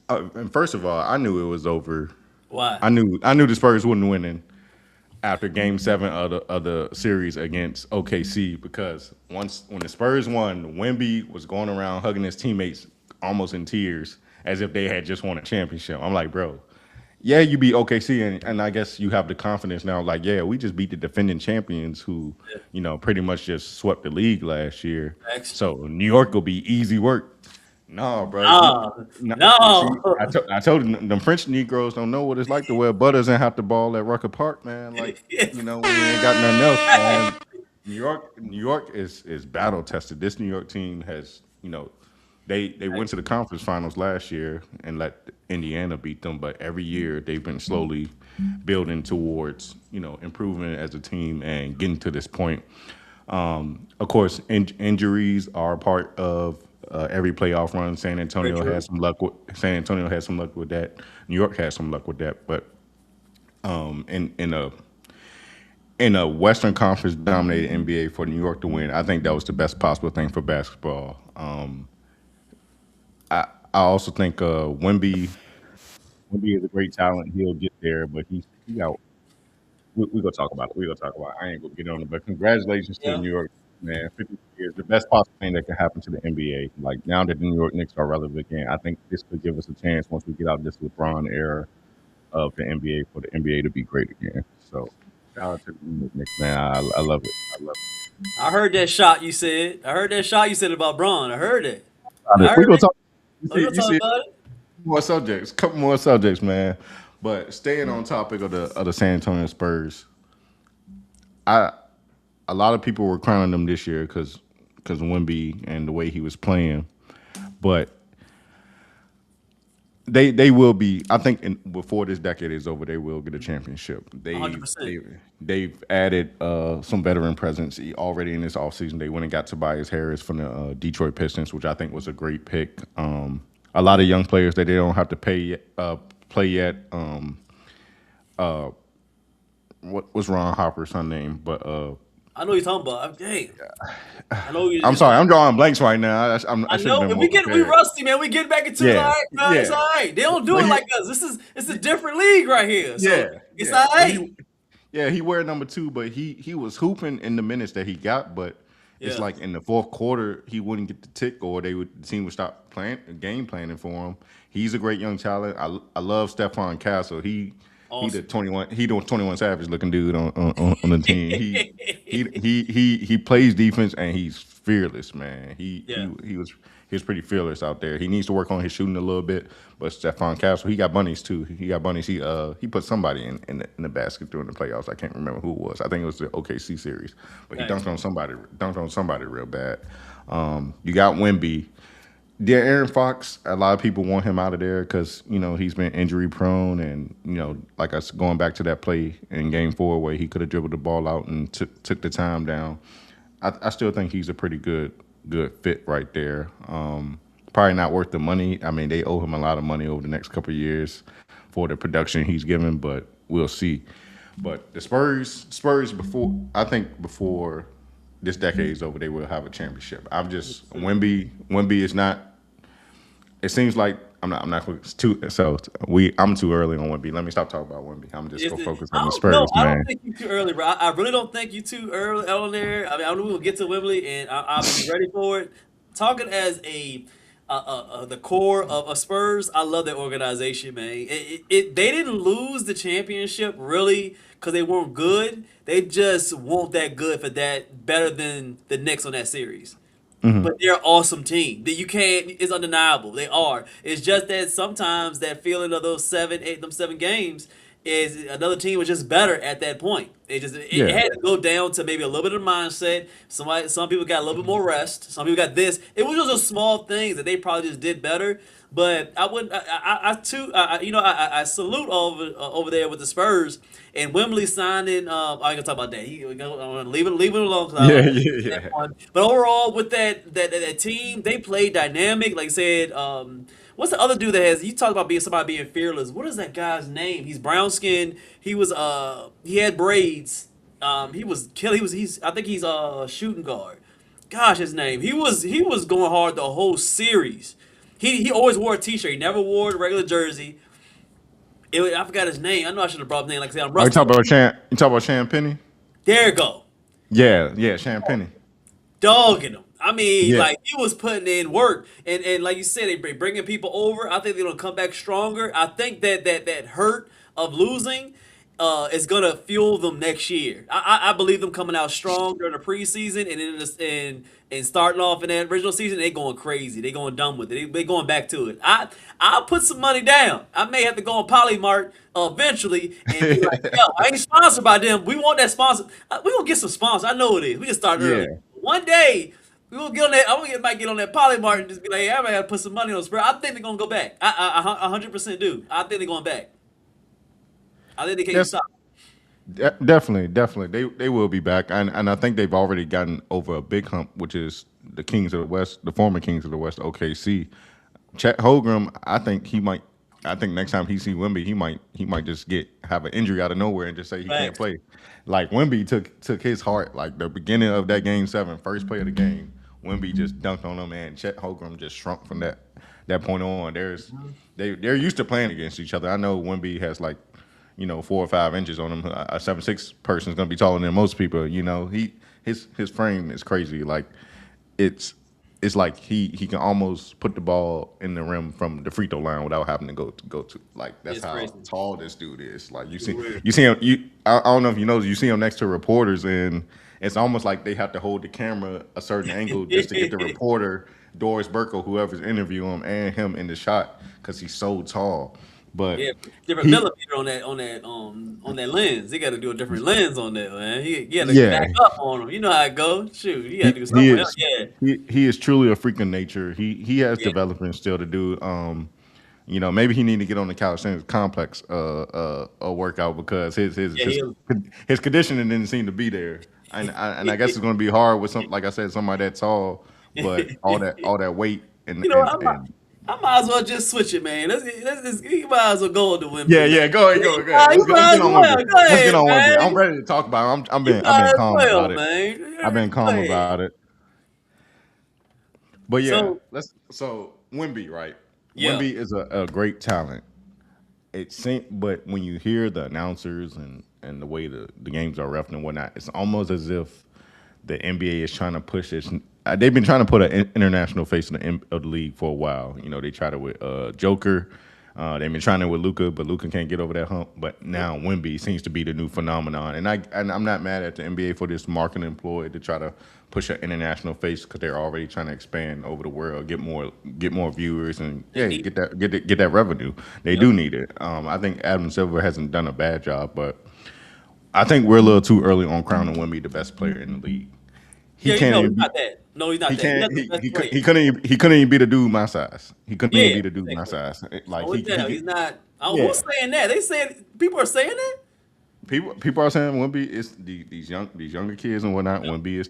Speaker 2: And first of all, I knew it was over.
Speaker 1: Why?
Speaker 2: I knew the Spurs wouldn't win after Game 7 of the series against OKC because once when the Spurs won, Wemby was going around hugging his teammates almost in tears as if they had just won a championship. I'm like, bro, yeah, you beat OKC, and I guess you have the confidence now. Like, yeah, we just beat the defending champions who,
Speaker 1: Yeah.
Speaker 2: pretty much just swept the league last year.
Speaker 1: Facts.
Speaker 2: So New York will be easy work. No, bro.
Speaker 1: No,
Speaker 2: No, see,
Speaker 1: no.
Speaker 2: I told you, them French Negroes don't know what it's like to wear butters and have to ball at Rucker Park, man. Like, we ain't got nothing else, man. New York is battle tested. This New York team has, they went to the conference finals last year and let Indiana beat them, but every year they've been slowly building towards, improving as a team and getting to this point. Of course, injuries are a part of every playoff run.
Speaker 1: Very true.
Speaker 2: San Antonio had some luck with that. New York had some luck with that. But in a Western Conference dominated NBA for New York to win, I think that was the best possible thing for basketball. I also think Wemby is a great talent. He'll get there, but he got we gonna talk about it. We gonna talk about it. I ain't gonna get on it, but congratulations to the
Speaker 1: Yeah.
Speaker 2: New York man. 50 years, the best possible thing that can happen to the NBA. Like now that the New York Knicks are relevant again, I think this could give us a chance once we get out of this LeBron era of the NBA for the NBA to be great again. So shout out to the New York Knicks, man. I love it. I love
Speaker 1: I heard that shot you said. I heard that shot you said about Braun. I heard it.
Speaker 2: it.
Speaker 1: I
Speaker 2: We
Speaker 1: heard
Speaker 2: gonna
Speaker 1: it.
Speaker 2: talk.
Speaker 1: Oh, you gonna
Speaker 2: You
Speaker 1: talk
Speaker 2: see,
Speaker 1: about it?
Speaker 2: more subjects, couple more subjects, man. But staying on topic of the San Antonio Spurs, I a lot of people were crowning them this year because Wemby and the way he was playing, but they will be. I think before this decade is over, they will get a championship. They
Speaker 1: 100%.
Speaker 2: they they've added some veteran presence already in this offseason. They went and got Tobias Harris from the Detroit Pistons, which I think was a great pick. A lot of young players that they don't have to play yet. What's Ron Hopper's son name? But
Speaker 1: I know what you're talking about. Dang. I know you.
Speaker 2: I'm sorry, I'm drawing blanks right now. I
Speaker 1: I
Speaker 2: should have
Speaker 1: know,
Speaker 2: been
Speaker 1: but
Speaker 2: more
Speaker 1: we
Speaker 2: prepared.
Speaker 1: rusty, man. We get back into it. All
Speaker 2: Yeah,
Speaker 1: right, bro. It's
Speaker 2: yeah,
Speaker 1: all right. They don't do
Speaker 2: but
Speaker 1: it like us. It's a different league right here. So
Speaker 2: yeah,
Speaker 1: it's
Speaker 2: yeah.
Speaker 1: all
Speaker 2: But
Speaker 1: right.
Speaker 2: he wear number 2, but he was hooping in the minutes that he got. But it's
Speaker 1: Yeah.
Speaker 2: like in the fourth quarter, he wouldn't get the tick, or the team would stop playing game planning for him. He's a great young talent. I love Stephon Castle.
Speaker 1: Awesome.
Speaker 2: He the 21 Savage looking dude on the team. He plays defense and he's fearless, man.
Speaker 1: Yeah.
Speaker 2: He was pretty fearless out there. He needs to work on his shooting a little bit, but Stephon Castle, he got bunnies too. He got bunnies. He put somebody in the basket during the playoffs. I can't remember who it was. I think it was the OKC series, but he
Speaker 1: Thanks.
Speaker 2: dunked on somebody real bad. You got Wemby. Yeah, Aaron Fox. A lot of people want him out of there because he's been injury prone, and like going back to that play in Game 4 where he could have dribbled the ball out and took the time down. I still think he's a pretty good fit right there. Probably not worth the money. I mean, they owe him a lot of money over the next couple of years for the production he's given, but we'll see. But the Spurs before this decade is over, they will have a championship. Wemby is not. It seems like I'm not. It's too so I'm too early on Wemby. Let me stop talking about Wemby. I'm just
Speaker 1: Is
Speaker 2: gonna
Speaker 1: it,
Speaker 2: focus
Speaker 1: I
Speaker 2: on the
Speaker 1: don't know.
Speaker 2: Spurs,
Speaker 1: I don't
Speaker 2: man.
Speaker 1: think you too early, bro. I really don't think you too early on there. I mean, I know we'll get to Wembley, and I'll be ready for it. Talking as the core of a Spurs, I love that organization, man. They didn't lose the championship really because they weren't good. They just weren't that good for that better than the Knicks on that series. But they're an awesome team. That you can't. It's undeniable. They are. It's just that sometimes that feeling of those 7 games is another team was just better at that point. It
Speaker 2: Yeah,
Speaker 1: had to go down to maybe a little bit of mindset. Some people got a little bit more rest. Some people got this. It was just those small things that they probably just did better. But I wouldn't. I too. I salute over there with the Spurs and Wembley signing. I ain't gonna talk about that. I'm gonna leave it alone because I
Speaker 2: yeah,
Speaker 1: don't want to
Speaker 2: yeah,
Speaker 1: get that
Speaker 2: yeah.
Speaker 1: one. But overall, with that team, they play dynamic. Like I said, what's the other dude that has? You talk about somebody being fearless. What is that guy's name? He's brown skinned. He had braids. He was killing. He's. I think he's a shooting guard. Gosh, his name. He was going hard the whole series. He always wore a T-shirt. He never wore the regular jersey. I forgot his name. I know I should have brought his name. Like I said, I'm
Speaker 2: Oh,
Speaker 1: rusty.
Speaker 2: You talk about Sham Penny?
Speaker 1: There you go.
Speaker 2: Yeah, Sham Penny.
Speaker 1: Dogging him. I mean,
Speaker 2: Yeah,
Speaker 1: like he was putting in work, and like you said, they bringing people over. I think they're gonna come back stronger. I think that hurt of losing is gonna fuel them next year. I believe them coming out strong during the preseason, and and starting off in that original season, they going crazy. They going dumb with it. They going back to it. I'll put some money down. I may have to go on Polymart eventually and be like, yo, I ain't sponsored by them. We want that sponsor. We gonna get some sponsors. I know it is. We can start
Speaker 2: yeah.
Speaker 1: early. One day we gonna get on that. Might get on that Polymart and just be like, hey, I might have to put some money on the spread. I think they're gonna go back. I 100% do. I think they're going back. I think they can't
Speaker 2: Def-
Speaker 1: stop.
Speaker 2: definitely. They will be back, and I think they've already gotten over a big hump, which is the Kings of the West, the former Kings of the West, OKC. Chet Holmgren, I think he might. I think next time he see Wemby, he might just have an injury out of nowhere and just say he can't
Speaker 1: Facts.
Speaker 2: play. Like Wemby took his heart. Like the beginning of that game seven, first play of the game, Wemby just dunked on him, and Chet Holmgren just shrunk from that point on. They're used to playing against each other. I know Wemby has like 4 or 5 inches on him. A 7'6" person is gonna be taller than most people. His frame is crazy. Like it's it's like he can almost put the ball in the rim from the free throw line without having to go to like that's
Speaker 1: It's
Speaker 2: how
Speaker 1: crazy.
Speaker 2: tall this dude is. Like
Speaker 1: It's weird.
Speaker 2: you see him I don't know if you know you see him next to reporters and it's almost like they have to hold the camera a certain angle just to get the reporter Doris Burke or whoever's interviewing him and him in the shot because he's so tall. But
Speaker 1: Yeah, different
Speaker 2: he
Speaker 1: millimeter on that lens. He got to do a different lens on that, man. He had to
Speaker 2: yeah
Speaker 1: back up on him. You know how it goes. Shoot, he had to do
Speaker 2: he
Speaker 1: something else.
Speaker 2: is
Speaker 1: Yeah,
Speaker 2: he is truly a freak of nature. He has
Speaker 1: yeah,
Speaker 2: development still to do. Maybe he need to get on the calisthenics complex a workout because
Speaker 1: yeah. He,
Speaker 2: his conditioning didn't seem to be there. And I guess it's going to be hard with some like I said somebody that tall, but all that weight and
Speaker 1: you know,
Speaker 2: and and
Speaker 1: I might as well just switch it, man. You might as well go to
Speaker 2: yeah,
Speaker 1: Wemby.
Speaker 2: yeah, go ahead.
Speaker 1: You
Speaker 2: Let's
Speaker 1: might
Speaker 2: get
Speaker 1: as
Speaker 2: on
Speaker 1: well.
Speaker 2: Wemby.
Speaker 1: Go
Speaker 2: Let's get
Speaker 1: ahead,
Speaker 2: on Wemby. I'm
Speaker 1: man.
Speaker 2: ready to talk about it.
Speaker 1: You
Speaker 2: I've been
Speaker 1: might as
Speaker 2: calm about
Speaker 1: well,
Speaker 2: it.
Speaker 1: man.
Speaker 2: I've been
Speaker 1: Go
Speaker 2: calm
Speaker 1: ahead.
Speaker 2: about it. But yeah,
Speaker 1: So,
Speaker 2: so Wemby, right?
Speaker 1: yeah.
Speaker 2: Wemby is a great talent. But when you hear the announcers and the way the games are ref and whatnot, it's almost as if the NBA is trying to push this. They've been trying to put an international face of the league for a while. They tried it with Joker. They've been trying it with Luca, but Luca can't get over that hump. But now Wemby seems to be the new phenomenon, and I'm not mad at the NBA for this marketing ploy to try to push an international face because they're already trying to expand over the world, get more viewers, and
Speaker 1: They
Speaker 2: yeah,
Speaker 1: need.
Speaker 2: get that revenue. They
Speaker 1: Yep.
Speaker 2: do need it. I think Adam Silver hasn't done a bad job, but I think we're a little too early on crowning Wemby the best player in the league. He
Speaker 1: Yeah,
Speaker 2: can't
Speaker 1: no,
Speaker 2: even
Speaker 1: he's
Speaker 2: be,
Speaker 1: not that. No, he's not
Speaker 2: he
Speaker 1: that. He's
Speaker 2: can't
Speaker 1: not the best player.
Speaker 2: he couldn't even be the dude my size. He couldn't even
Speaker 1: Yeah,
Speaker 2: be the dude my
Speaker 1: exactly.
Speaker 2: size. Like
Speaker 1: No, with
Speaker 2: he
Speaker 1: that,
Speaker 2: could,
Speaker 1: he's not. Oh,
Speaker 2: yeah.
Speaker 1: who's saying that? They saying people are saying that.
Speaker 2: People are saying Wemby is these younger kids and whatnot. Wemby is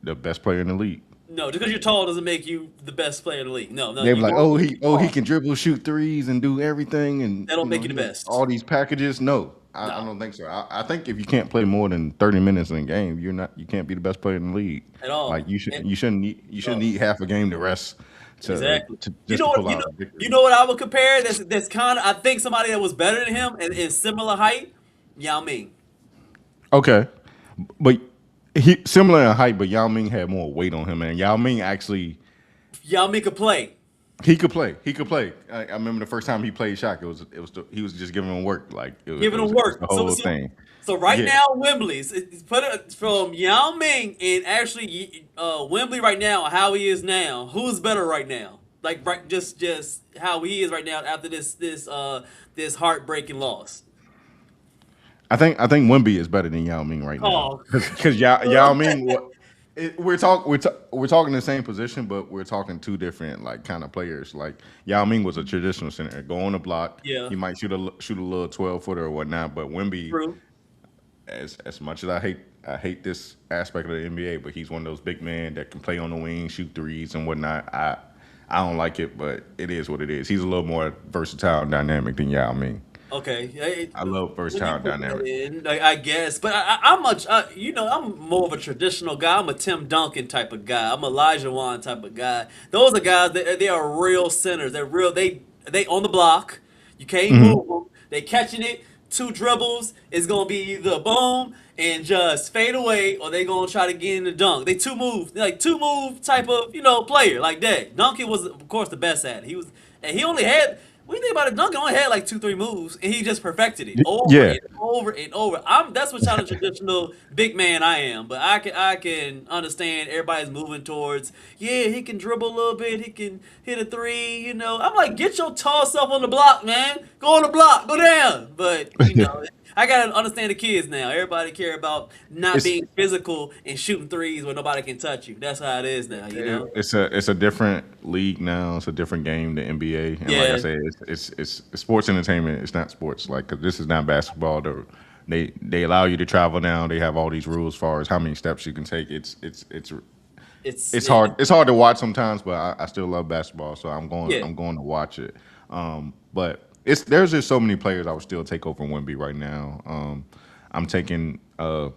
Speaker 2: the best player in the league.
Speaker 1: No, just because you're tall doesn't make you the best player in the league. No, no,
Speaker 2: They be
Speaker 1: you're
Speaker 2: like,
Speaker 1: more
Speaker 2: oh
Speaker 1: than
Speaker 2: he
Speaker 1: tall.
Speaker 2: can dribble, shoot threes, and do everything, and
Speaker 1: That don't make you
Speaker 2: he
Speaker 1: the
Speaker 2: has
Speaker 1: best.
Speaker 2: all these packages. No, I
Speaker 1: No,
Speaker 2: don't think so. I think if you can't play more than 30 minutes in a game, you can't be the best player in the league.
Speaker 1: at
Speaker 2: Like
Speaker 1: all. And
Speaker 2: you shouldn't
Speaker 1: no,
Speaker 2: need half a game to rest
Speaker 1: exactly.
Speaker 2: to
Speaker 1: You
Speaker 2: just
Speaker 1: know
Speaker 2: to
Speaker 1: what?
Speaker 2: pull out a
Speaker 1: You
Speaker 2: victory.
Speaker 1: know what I would compare? That's kind of. I think somebody that was better than him and in similar height. Yao Ming.
Speaker 2: Okay, but he similar in height, but Yao Ming had more weight on him, and Yao Ming actually
Speaker 1: Yao Ming could play.
Speaker 2: he could play. He could play. I remember the first time he played Shaq. He was just giving him work. Like
Speaker 1: Giving him
Speaker 2: it was the
Speaker 1: work.
Speaker 2: whole thing.
Speaker 1: So right
Speaker 2: Yeah.
Speaker 1: now, Wembley's put it from Yao Ming and actually Wembley right now, how he is now. Who's better right now? Like right, just how he is right now after this heartbreaking loss.
Speaker 2: I think Wemby is better than Yao Ming right now
Speaker 1: Oh,
Speaker 2: because Yao Ming. We're talking the same position, but we're talking two different like kind of players. Like Yao Ming was a traditional center, go on the block.
Speaker 1: yeah,
Speaker 2: He might shoot a little 12-footer or whatnot, but Wemby,
Speaker 1: true.
Speaker 2: as much as I hate this aspect of the NBA, but he's one of those big men that can play on the wing, shoot threes and whatnot. I don't like it, but it is what it is. He's a little more versatile and dynamic than Yao Ming.
Speaker 1: Okay, yeah,
Speaker 2: I love first
Speaker 1: when you
Speaker 2: child
Speaker 1: put that
Speaker 2: dynamic.
Speaker 1: in, I guess, but I'm much, I'm more of a traditional guy. I'm a Tim Duncan type of guy. I'm a Elijah Wan type of guy. Those are guys that they are real centers. They're real. They on the block. You can't
Speaker 2: Hmm.
Speaker 1: move them. They catching it. Two dribbles is gonna be either boom and just fade away, or they gonna try to get in the dunk. They two move, like two move type of player like that. Duncan was of course the best at it. He was, and he only had. When you think about it, Duncan only had like two, three moves, and he just perfected it over
Speaker 2: Yeah,
Speaker 1: and over and over. That's what kind of traditional big man I am. But I can understand everybody's moving towards. Yeah, he can dribble a little bit. He can hit a three. I'm like, get your tall self on the block, man. Go on the block. Go down. But I gotta understand the kids now. Everybody care about not
Speaker 2: it's
Speaker 1: being physical and shooting threes where nobody can touch you. That's how it is now.
Speaker 2: it's a different league now. It's a different game, the NBA. And like I
Speaker 1: Yeah,
Speaker 2: said, it's sports entertainment. It's not sports. Like 'cause this is not basketball. They allow you to travel now. They have all these rules as far as how many steps you can take.
Speaker 1: it's
Speaker 2: It's hard. It's hard to watch sometimes, but I still love basketball, so I'm going.
Speaker 1: yeah.
Speaker 2: I'm going to watch it. But there's just so many players I would still take over Wemby right now. I'm taking
Speaker 1: Ooh,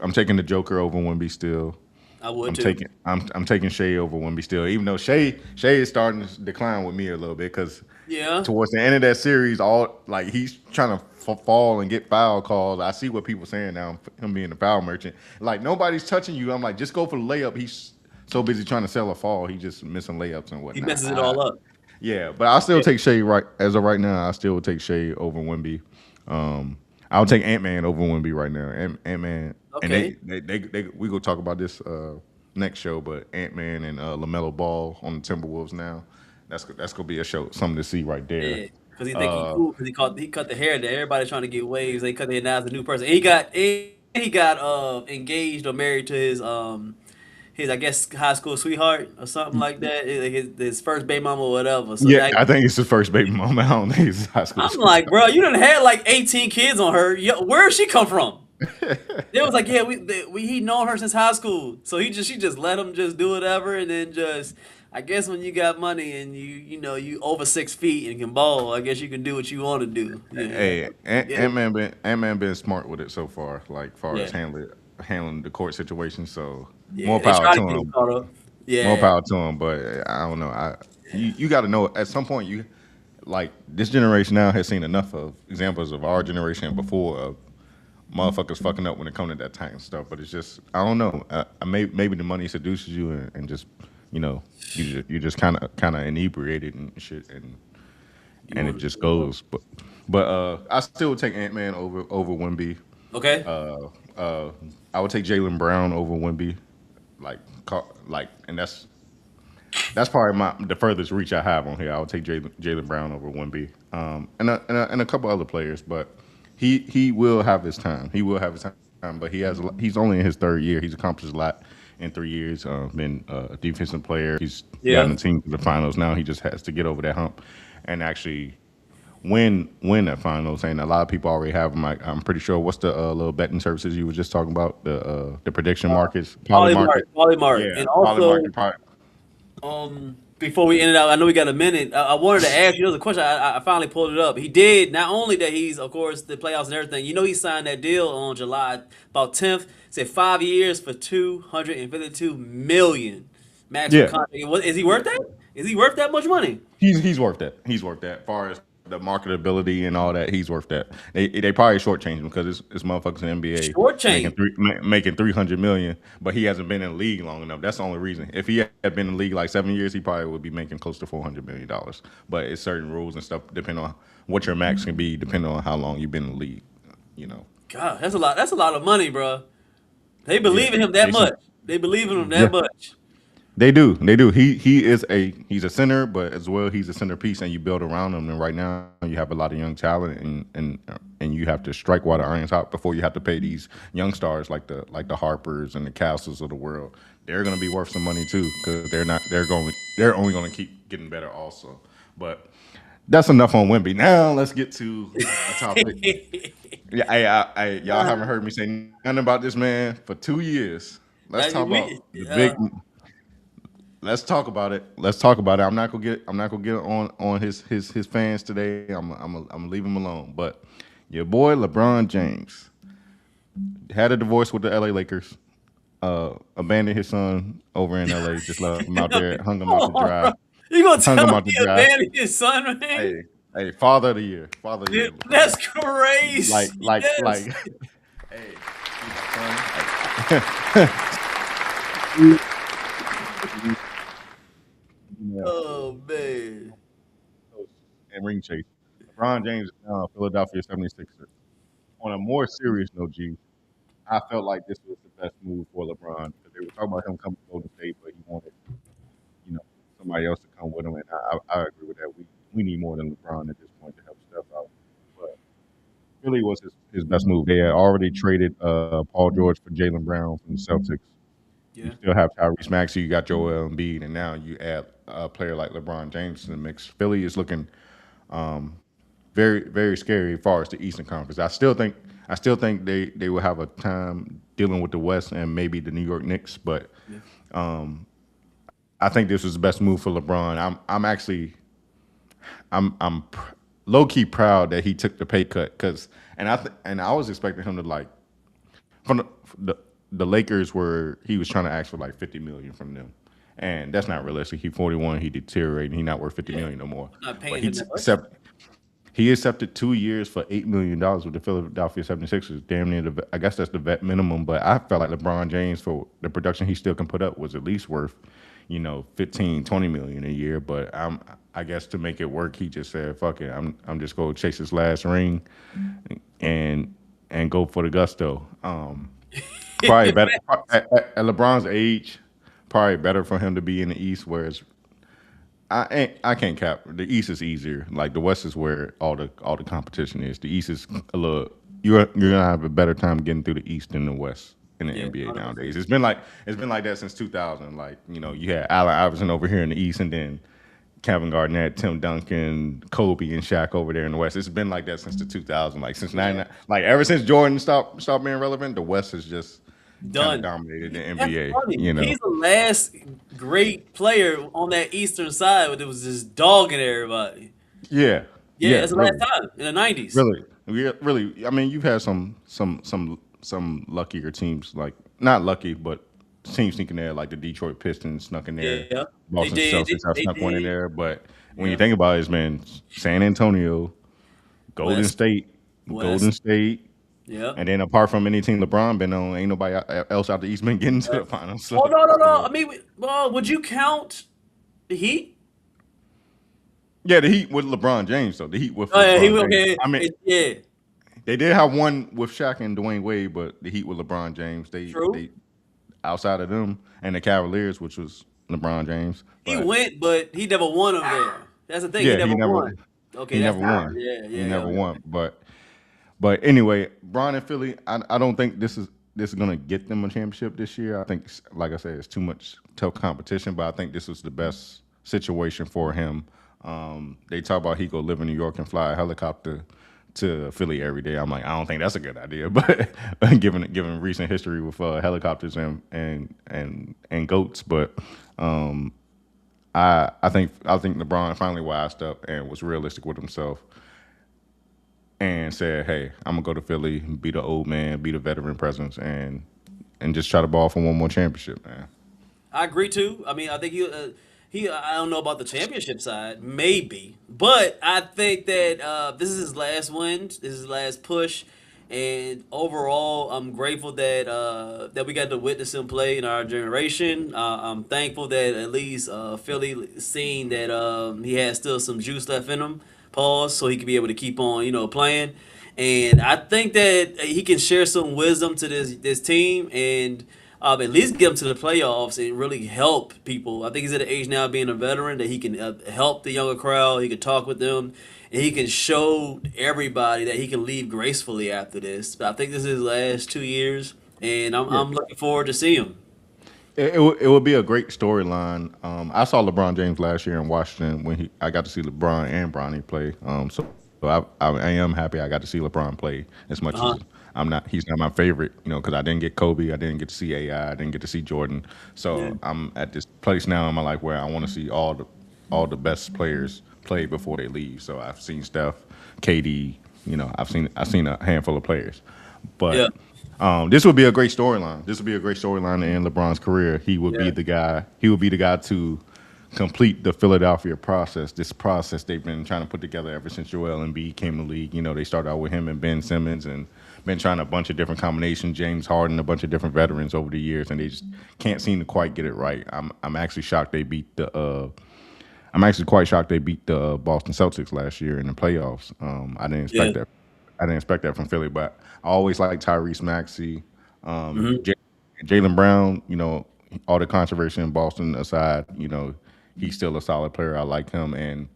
Speaker 2: I'm taking the Joker over Wemby still.
Speaker 1: I would too.
Speaker 2: I'm taking Shea over Wemby still, even though Shea is starting to decline with me a little bit because
Speaker 1: Yeah.
Speaker 2: towards the end of that series, all like he's trying to fall and get foul calls. I see what people saying now, him being the foul merchant. Like nobody's touching you. I'm like, just go for the layup. He's so busy trying to sell a fall, he just missing layups and
Speaker 1: He
Speaker 2: whatnot.
Speaker 1: messes it all up.
Speaker 2: Yeah, but I still
Speaker 1: Yeah.
Speaker 2: take Shea right as of right now. I still would take Shea over Wemby. I'll take Ant Man over Wemby right now. Ant Man, and
Speaker 1: Okay.
Speaker 2: we go talk about this next show, but Ant Man and Lamelo Ball on the Timberwolves now. That's gonna be a show, something to see right there.
Speaker 1: Yeah. Because he think he cool because he cut the hair that everybody's trying to get waves. They cut their hair now as a new person. And he got engaged or married to his I guess high school sweetheart or something like that. Like his first baby mama or whatever. So
Speaker 2: Yeah,
Speaker 1: now
Speaker 2: I think it's his first baby mama. I don't think it's high school
Speaker 1: I'm like,
Speaker 2: sweetheart.
Speaker 1: bro, you done had like 18 kids on her. Where did she come from? They was like, yeah, he known her since high school, so she just let him just do whatever, and then just I guess when you got money and you over 6 feet and can ball, I guess you can do what you want to do. Yeah,
Speaker 2: Hey,
Speaker 1: yeah,
Speaker 2: Ant Man been smart with it so far, like far as
Speaker 1: yeah,
Speaker 2: handling the court situation. So more
Speaker 1: yeah. They
Speaker 2: power
Speaker 1: try
Speaker 2: to
Speaker 1: to get him
Speaker 2: him.
Speaker 1: caught up.
Speaker 2: More
Speaker 1: Yeah,
Speaker 2: power to him. But I don't know. You got to know at some point you like this generation now has seen enough of examples of our generation and before of motherfuckers fucking up when it comes to that type of stuff. But it's just I don't know. Maybe the money seduces you and just you know you just kind of inebriated and shit
Speaker 1: you
Speaker 2: and it
Speaker 1: want
Speaker 2: just
Speaker 1: to.
Speaker 2: goes. But I still would take Ant Man over Wimby.
Speaker 1: Okay,
Speaker 2: Uh, I would take Jalen Brown over Wimby. And that's probably the furthest reach I have on here. I would take Jalen Brown over Wimby, and a couple other players, but he will have his time. He will have his time, but he's only in his third year. He's accomplished a lot in 3 years. Been a defensive player. He's gotten
Speaker 1: yeah.
Speaker 2: the team to the finals. Now he just has to get over that hump and actually win that finals. And a lot of people already have them. I'm pretty sure. What's the little betting services you were just talking about? The prediction markets,
Speaker 1: Polymark,
Speaker 2: Polymarket.
Speaker 1: Polymark,
Speaker 2: Yeah,
Speaker 1: and also
Speaker 2: Polymarket.
Speaker 1: before we end it out, I know we got a minute. I wanted to ask you. There was a question. I finally pulled it up. He did not only that he's of course the playoffs and everything. He signed that deal on July about 10th. Said 5 years for 252 million maximum
Speaker 2: Yeah,
Speaker 1: contract. Is he worth that? Is he worth that much money?
Speaker 2: he's worth that. He's worth that. As far as the marketability and all that, he's worth that. They probably shortchanged him because it's motherfuckers in the NBA
Speaker 1: Short
Speaker 2: making
Speaker 1: change.
Speaker 2: making 300 million, but he hasn't been in the league long enough. That's the only reason. If he had been in the league like 7 years, he probably would be making close to $400 million. But it's certain rules and stuff depending on what your max can be, depending on how long you've been in the league. You know.
Speaker 1: God, that's a lot. That's a lot of money, bro. They
Speaker 2: Yeah,
Speaker 1: believe in him that
Speaker 2: Jason.
Speaker 1: much. They believe in him
Speaker 2: Yeah.
Speaker 1: that much.
Speaker 2: They do. They do. He's a center, but as well he's a centerpiece, and you build around him. And right now you have a lot of young talent, and you have to strike while the iron's hot before you have to pay these young stars like the Harpers and the Castles of the world. They're going to be worth some money too because they're only going to keep getting better also. But that's enough on Wemby. Now let's get to a topic. Yeah, y'all haven't heard me say nothing about this man for 2 years. Let's talk about
Speaker 1: We
Speaker 2: the big let's talk about it. Let's talk about it. I'm not gonna get on his fans today. I'm gonna leave him alone. But your boy LeBron James had a divorce with the LA Lakers. Abandoned his son over in LA. Just left him out there. Hung him
Speaker 1: Come
Speaker 2: out to
Speaker 1: on, bro.
Speaker 2: dry.
Speaker 1: You gonna
Speaker 2: Hung
Speaker 1: tell
Speaker 2: him
Speaker 1: him
Speaker 2: out to
Speaker 1: he
Speaker 2: dry.
Speaker 1: abandoned his son, man?
Speaker 2: Hey, hey, father of the year. Father of the year.
Speaker 1: Dude,
Speaker 2: LeBron.
Speaker 1: that's
Speaker 2: Like,
Speaker 1: crazy.
Speaker 2: like,
Speaker 1: Yes.
Speaker 2: like. Hey, son. Yeah.
Speaker 1: Oh man.
Speaker 2: And ring chase. LeBron James is now a Philadelphia 76ers. On a more serious note, G, I felt like this was the best move for LeBron because they were talking about him coming to Golden State, but he wanted, you know, somebody else to come with him, and I agree with that. We need more than LeBron at this point to help Steph out. But Philly was his best move. They had already traded Paul George for Jalen Brown from the Celtics. You
Speaker 1: Yeah.
Speaker 2: still have Tyrese Maxey, you got Joel Embiid, and now you add a player like LeBron James to the mix. Philly is looking very, very scary as far as the Eastern Conference. I still think they will have a time dealing with the West and maybe the New York Knicks, but
Speaker 1: Yeah.
Speaker 2: I think this was the best move for LeBron. I'm actually I'm low key proud that he took the pay cut because and I was expecting him to like from the Lakers were he was trying to ask for like 50 million from them. And that's not realistic. He's 41, he deteriorated, he not worth 50
Speaker 1: Yeah.
Speaker 2: million no more.
Speaker 1: Not
Speaker 2: But
Speaker 1: paying him that much.
Speaker 2: he accepted 2 years for $8 million with the Philadelphia 76ers. Damn near I guess that's the vet minimum, but I felt like LeBron James for the production he still can put up was at least worth, 15, 20 million a year. But I guess to make it work, he just said, fuck it, I'm just gonna chase his last ring and go for the gusto. Probably better at LeBron's age, probably better for him to be in the East, whereas I can't cap. The East is easier. Like the West is where all the competition is. The East is a little. You're gonna have a better time getting through the East than the West in the
Speaker 1: Yeah,
Speaker 2: NBA
Speaker 1: 100%.
Speaker 2: nowadays. It's been like that since 2000. Like you had Allen Iverson over here in the East, and then Kevin Garnett, Tim Duncan, Kobe, and Shaq over there in the West. It's been like that since the 2000. Like since
Speaker 1: Yeah.
Speaker 2: 99. Like ever since Jordan stopped being relevant, the West has just kind of
Speaker 1: Done.
Speaker 2: dominated the
Speaker 1: That's
Speaker 2: NBA.
Speaker 1: funny.
Speaker 2: You know.
Speaker 1: He's the last great player on that Eastern side that was just dogging everybody.
Speaker 2: Yeah.
Speaker 1: Yeah,
Speaker 2: Yeah.
Speaker 1: that's the last
Speaker 2: Really.
Speaker 1: time in the '90s.
Speaker 2: Really, really. I mean, you've had some luckier teams, like not lucky, but teams sneaking there, like the Detroit Pistons snuck in there,
Speaker 1: Yeah, they
Speaker 2: Boston
Speaker 1: did.
Speaker 2: Celtics have
Speaker 1: They
Speaker 2: snuck one in
Speaker 1: did.
Speaker 2: there. But when you
Speaker 1: Yeah.
Speaker 2: think about it, it's been San Antonio, Golden
Speaker 1: West,
Speaker 2: State, Golden
Speaker 1: West.
Speaker 2: State,
Speaker 1: Yeah.
Speaker 2: and then apart from any team LeBron been on, ain't nobody else out the East been getting to the
Speaker 1: West.
Speaker 2: finals.
Speaker 1: Oh no, no, no.
Speaker 2: So
Speaker 1: I mean, well, would you count the Heat?
Speaker 2: yeah, the Heat with LeBron James though. The Heat with
Speaker 1: Oh yeah, he
Speaker 2: LeBron James.
Speaker 1: okay.
Speaker 2: I mean,
Speaker 1: Yeah,
Speaker 2: they did have one with Shaq and Dwayne Wade, but the Heat with LeBron James,
Speaker 1: true.
Speaker 2: they outside of them and the Cavaliers, which was LeBron James.
Speaker 1: He
Speaker 2: But
Speaker 1: went, but he never won over there. That's the thing. He
Speaker 2: yeah,
Speaker 1: never won. Okay,
Speaker 2: he
Speaker 1: that's
Speaker 2: never
Speaker 1: different.
Speaker 2: won.
Speaker 1: Yeah,
Speaker 2: He
Speaker 1: yeah,
Speaker 2: never
Speaker 1: okay.
Speaker 2: won. But anyway, Bron and Philly, I don't think this is gonna get them a championship this year. I think, like I said, it's too much tough competition. But I think this was the best situation for him. They talk about he go live in New York and fly a helicopter to Philly every day. I'm like, I don't think that's a good idea. But given recent history with helicopters and goats, but I think LeBron finally wised up and was realistic with himself and said, "Hey, I'm gonna go to Philly, be the old man, be the veteran presence, and just try to ball for one more championship, man."
Speaker 1: I agree too. I mean, I think he. I don't know about the championship side, maybe, but I think that this is his last win. This is his last push, and overall, I'm grateful that that we got to witness him play in our generation. I'm thankful that at least Philly seen that he has still some juice left in him. Pause, so he can be able to keep on, playing. And I think that he can share some wisdom to this team and at least get them to the playoffs and really help people. I think he's at an age now, being a veteran, that he can help the younger crowd. He can talk with them, and he can show everybody that he can leave gracefully after this. But I think this is his last 2 years, and I'm,
Speaker 2: Yeah.
Speaker 1: I'm looking forward to see him.
Speaker 2: It would be a great storyline. I saw LeBron James last year in Washington when I got to see LeBron and Bronny play. So I am happy I got to see LeBron play as much as
Speaker 1: Uh-huh.
Speaker 2: I'm not. He's not my favorite, because I didn't get Kobe, I didn't get to see AI, I didn't get to see Jordan.
Speaker 1: Yeah.
Speaker 2: So I'm at this place now in my life where I want to see all the best players play before they leave. So I've seen Steph, KD. I've seen a handful of players,
Speaker 1: Yeah.
Speaker 2: but this would be a great storyline. This would be a great storyline to end LeBron's career. He would be
Speaker 1: Yeah.
Speaker 2: the guy. He would be the guy to complete the Philadelphia process. This process they've been trying to put together ever since Joel Embiid came to the league. They started out with him and Ben Simmons, and been trying a bunch of different combinations. James Harden, a bunch of different veterans over the years, and they just can't seem to quite get it right. I'm actually shocked they beat the. I'm actually quite shocked they beat the Boston Celtics last year in the playoffs. I didn't
Speaker 1: Yeah.
Speaker 2: expect that. I didn't expect that from Philly, but I always like Tyrese Maxey,
Speaker 1: Hmm.
Speaker 2: Jalen Brown. All the controversy in Boston aside, he's still a solid player. I like him, and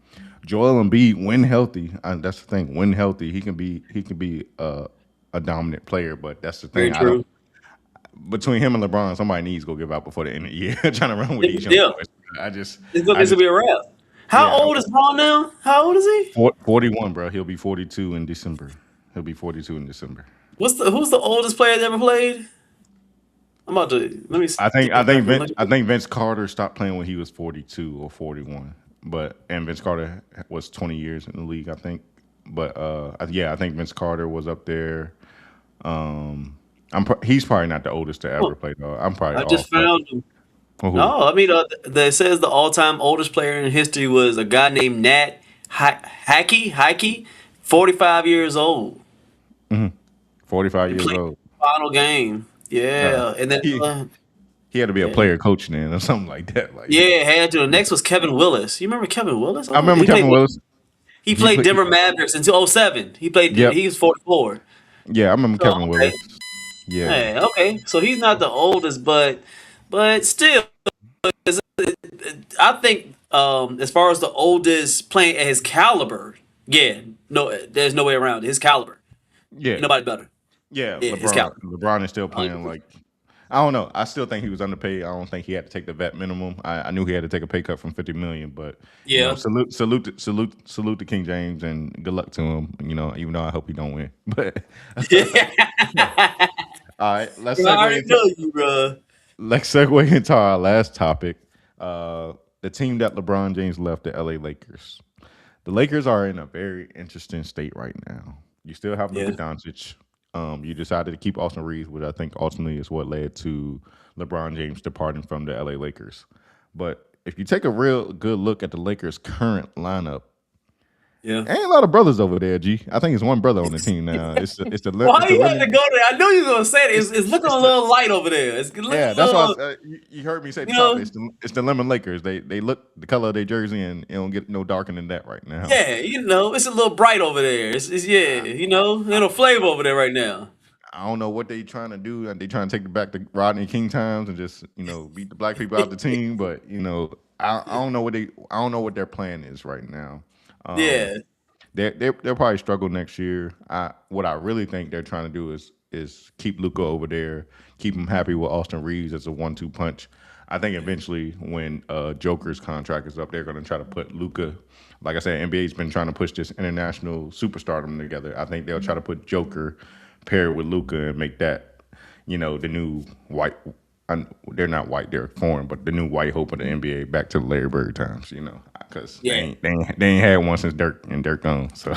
Speaker 2: Joel Embiid, when healthy, that's the thing. When healthy, he can be a dominant player. But that's the
Speaker 1: Very
Speaker 2: thing. I don't.
Speaker 1: true.
Speaker 2: Between him and LeBron, somebody needs to go give out before the end of the year, trying to run with these young
Speaker 1: Yeah.
Speaker 2: boys. I just, I
Speaker 1: This will
Speaker 2: just,
Speaker 1: be a wrap. How
Speaker 2: yeah.
Speaker 1: old is Braun now? How old is he?
Speaker 2: 41, bro. He'll be 42 in December. He'll be 42 in December.
Speaker 1: Who's the oldest player that ever played? I'm about to let me
Speaker 2: I think
Speaker 1: get
Speaker 2: I
Speaker 1: back
Speaker 2: think
Speaker 1: and
Speaker 2: Vince
Speaker 1: look.
Speaker 2: I think Vince Carter stopped playing when he was 42 or 41. And Vince Carter was 20 years in the league, I think. But yeah, I think Vince Carter was up there. He's probably not the oldest to ever
Speaker 1: Oh,
Speaker 2: play though. I'm probably
Speaker 1: I
Speaker 2: off,
Speaker 1: just
Speaker 2: but
Speaker 1: found him.
Speaker 2: who?
Speaker 1: No, I mean, it says the all-time oldest player in history was a guy named Nat Hackey, 45 years old.
Speaker 2: 45
Speaker 1: He
Speaker 2: years
Speaker 1: played
Speaker 2: old.
Speaker 1: the final game.
Speaker 2: Uh,
Speaker 1: Yeah, and then
Speaker 2: he he had to be a
Speaker 1: yeah,
Speaker 2: player coach then or something like that. Like
Speaker 1: yeah, had to. The next was Kevin Willis. You remember Kevin Willis?
Speaker 2: I
Speaker 1: Oh,
Speaker 2: remember Kevin Willis.
Speaker 1: he
Speaker 2: He
Speaker 1: played
Speaker 2: played.
Speaker 1: Denver Mavericks until '07.
Speaker 2: Yep.
Speaker 1: He was 44.
Speaker 2: Yeah, I remember
Speaker 1: So
Speaker 2: Kevin
Speaker 1: okay,
Speaker 2: Willis. Yeah.
Speaker 1: hey, okay. So he's not the oldest, but still, I think as far as the oldest playing at his caliber, yeah, no, there's no way around it. His caliber.
Speaker 2: Yeah.
Speaker 1: Ain't nobody better.
Speaker 2: Yeah.
Speaker 1: Yeah, his
Speaker 2: LeBron.
Speaker 1: caliber.
Speaker 2: LeBron is still playing
Speaker 1: 100%.
Speaker 2: like I don't know. I still think he was underpaid. I don't think he had to take the vet minimum. I knew he had to take a pay cut from 50 million, but
Speaker 1: Yeah.
Speaker 2: salute to King James and good luck to him. Even though I hope he don't win. But
Speaker 1: I
Speaker 2: all right,
Speaker 1: already know you, bro.
Speaker 2: let's segue into our last topic. The team that LeBron James left, the LA Lakers. The Lakers are in a very interesting state right now. You still have Luka
Speaker 1: Yeah.
Speaker 2: Doncic. You decided to keep Austin Reeves, which I think ultimately is what led to LeBron James departing from the LA Lakers. But if you take a real good look at the Lakers' current lineup,
Speaker 1: Yeah.
Speaker 2: ain't a lot of brothers over there. G, I think it's one brother on the team now. It's the
Speaker 1: Why you had to
Speaker 2: lemon.
Speaker 1: go there? I knew you were gonna say it. It's looking
Speaker 2: It's
Speaker 1: a
Speaker 2: the
Speaker 1: little light over there. It's looking
Speaker 2: Yeah,
Speaker 1: a
Speaker 2: that's why
Speaker 1: little,
Speaker 2: you heard me say at
Speaker 1: you
Speaker 2: the top.
Speaker 1: know.
Speaker 2: It's the lemon Lakers. They look the color of their jersey, and it don't get no darker than that right now.
Speaker 1: Yeah, it's a little bright over there. It's yeah, little flavor over there right now.
Speaker 2: I don't know what they trying to do. They trying to take it back to Rodney King times and just beat the black people out the team. But I don't know I don't know what their plan is right now. Um,
Speaker 1: Yeah,
Speaker 2: they'll probably struggle next year. What I really think they're trying to do is keep Luca over there, keep him happy with Austin Reeves as a 1-2 punch. I think eventually when Joker's contract is up, they're going to try to put Luca. Like I said, NBA's been trying to push this international superstardom together. I think they'll try to put Joker paired with Luca and make that the new white. They're not white; they're foreign, but the new white hope of the NBA back to the Larry Bird times. Because they
Speaker 1: yeah.
Speaker 2: ain't had one since Dirk gone. So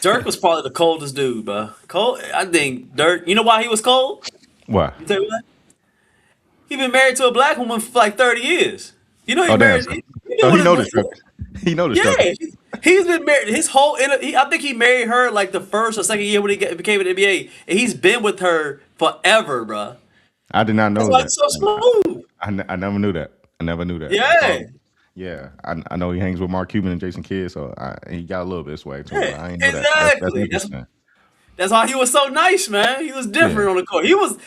Speaker 1: Dirk was probably the coldest dude, bro. Cold. I think Dirk. You know why he was cold?
Speaker 2: why?
Speaker 1: You tell you what? He been married to a black woman for like 30 years. You know he
Speaker 2: Oh damn!
Speaker 1: married.
Speaker 2: So,
Speaker 1: You
Speaker 2: so
Speaker 1: know
Speaker 2: he
Speaker 1: what
Speaker 2: know the
Speaker 1: his,
Speaker 2: struggle. He know the struggle.
Speaker 1: yeah, he's been married his whole. I think he married her like the first or second year when became an NBA, and he's been with her forever, bro.
Speaker 2: I did not
Speaker 1: That's
Speaker 2: know
Speaker 1: why
Speaker 2: that.
Speaker 1: he's so smooth.
Speaker 2: I never knew that. I never knew that.
Speaker 1: Yeah,
Speaker 2: Yeah, I know he hangs with Mark Cuban and Jason Kidd, so he got a little bit of swag to him. But
Speaker 1: yeah,
Speaker 2: I ain't know that. That's
Speaker 1: exactly.
Speaker 2: interesting.
Speaker 1: That's why he was so nice, man. He was
Speaker 2: Yeah,
Speaker 1: different on the court. He was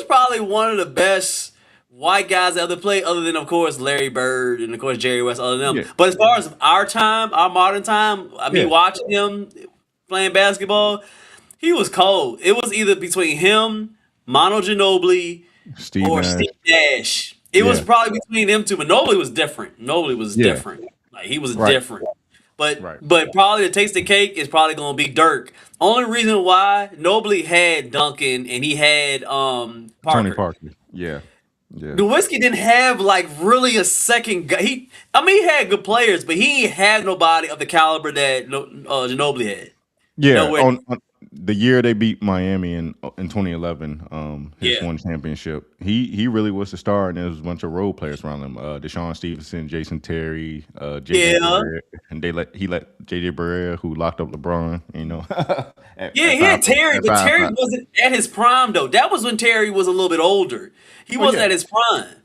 Speaker 1: probably one of the best white guys that ever played, other than of course Larry Bird and of course Jerry West, other than them.
Speaker 2: yeah,
Speaker 1: But as far as our time, our modern time, I mean
Speaker 2: yeah.
Speaker 1: watching him playing basketball, he was cold. It was either between him, Mono Ginobili,
Speaker 2: Steve
Speaker 1: or
Speaker 2: Nash.
Speaker 1: Steve Nash. It was
Speaker 2: Yeah,
Speaker 1: probably between them two, but Mobley was different. Mobley was
Speaker 2: yeah.
Speaker 1: different. Like he was
Speaker 2: Right.
Speaker 1: different. But
Speaker 2: Right.
Speaker 1: but probably the taste of cake is probably gonna be Dirk. Only reason why Mobley had Duncan and he had
Speaker 2: Tony
Speaker 1: Parker.
Speaker 2: Parker. Yeah. Yeah.
Speaker 1: Nowitzki didn't have like really a second guy. He had good players, but he ain't had nobody of the caliber that Ginobili had.
Speaker 2: Yeah.
Speaker 1: Nowhere.
Speaker 2: On the year they beat Miami in 2011, his
Speaker 1: Yeah.
Speaker 2: one championship, he really was the star, and there was a bunch of role players around him. Deshaun Stevenson, Jason Terry, JJ
Speaker 1: Yeah.
Speaker 2: Barea, and he let JJ Barea, who locked up LeBron,
Speaker 1: Yeah, he had Terry, but Terry wasn't at his prime though. That was when Terry was a little bit older. He wasn't at his prime.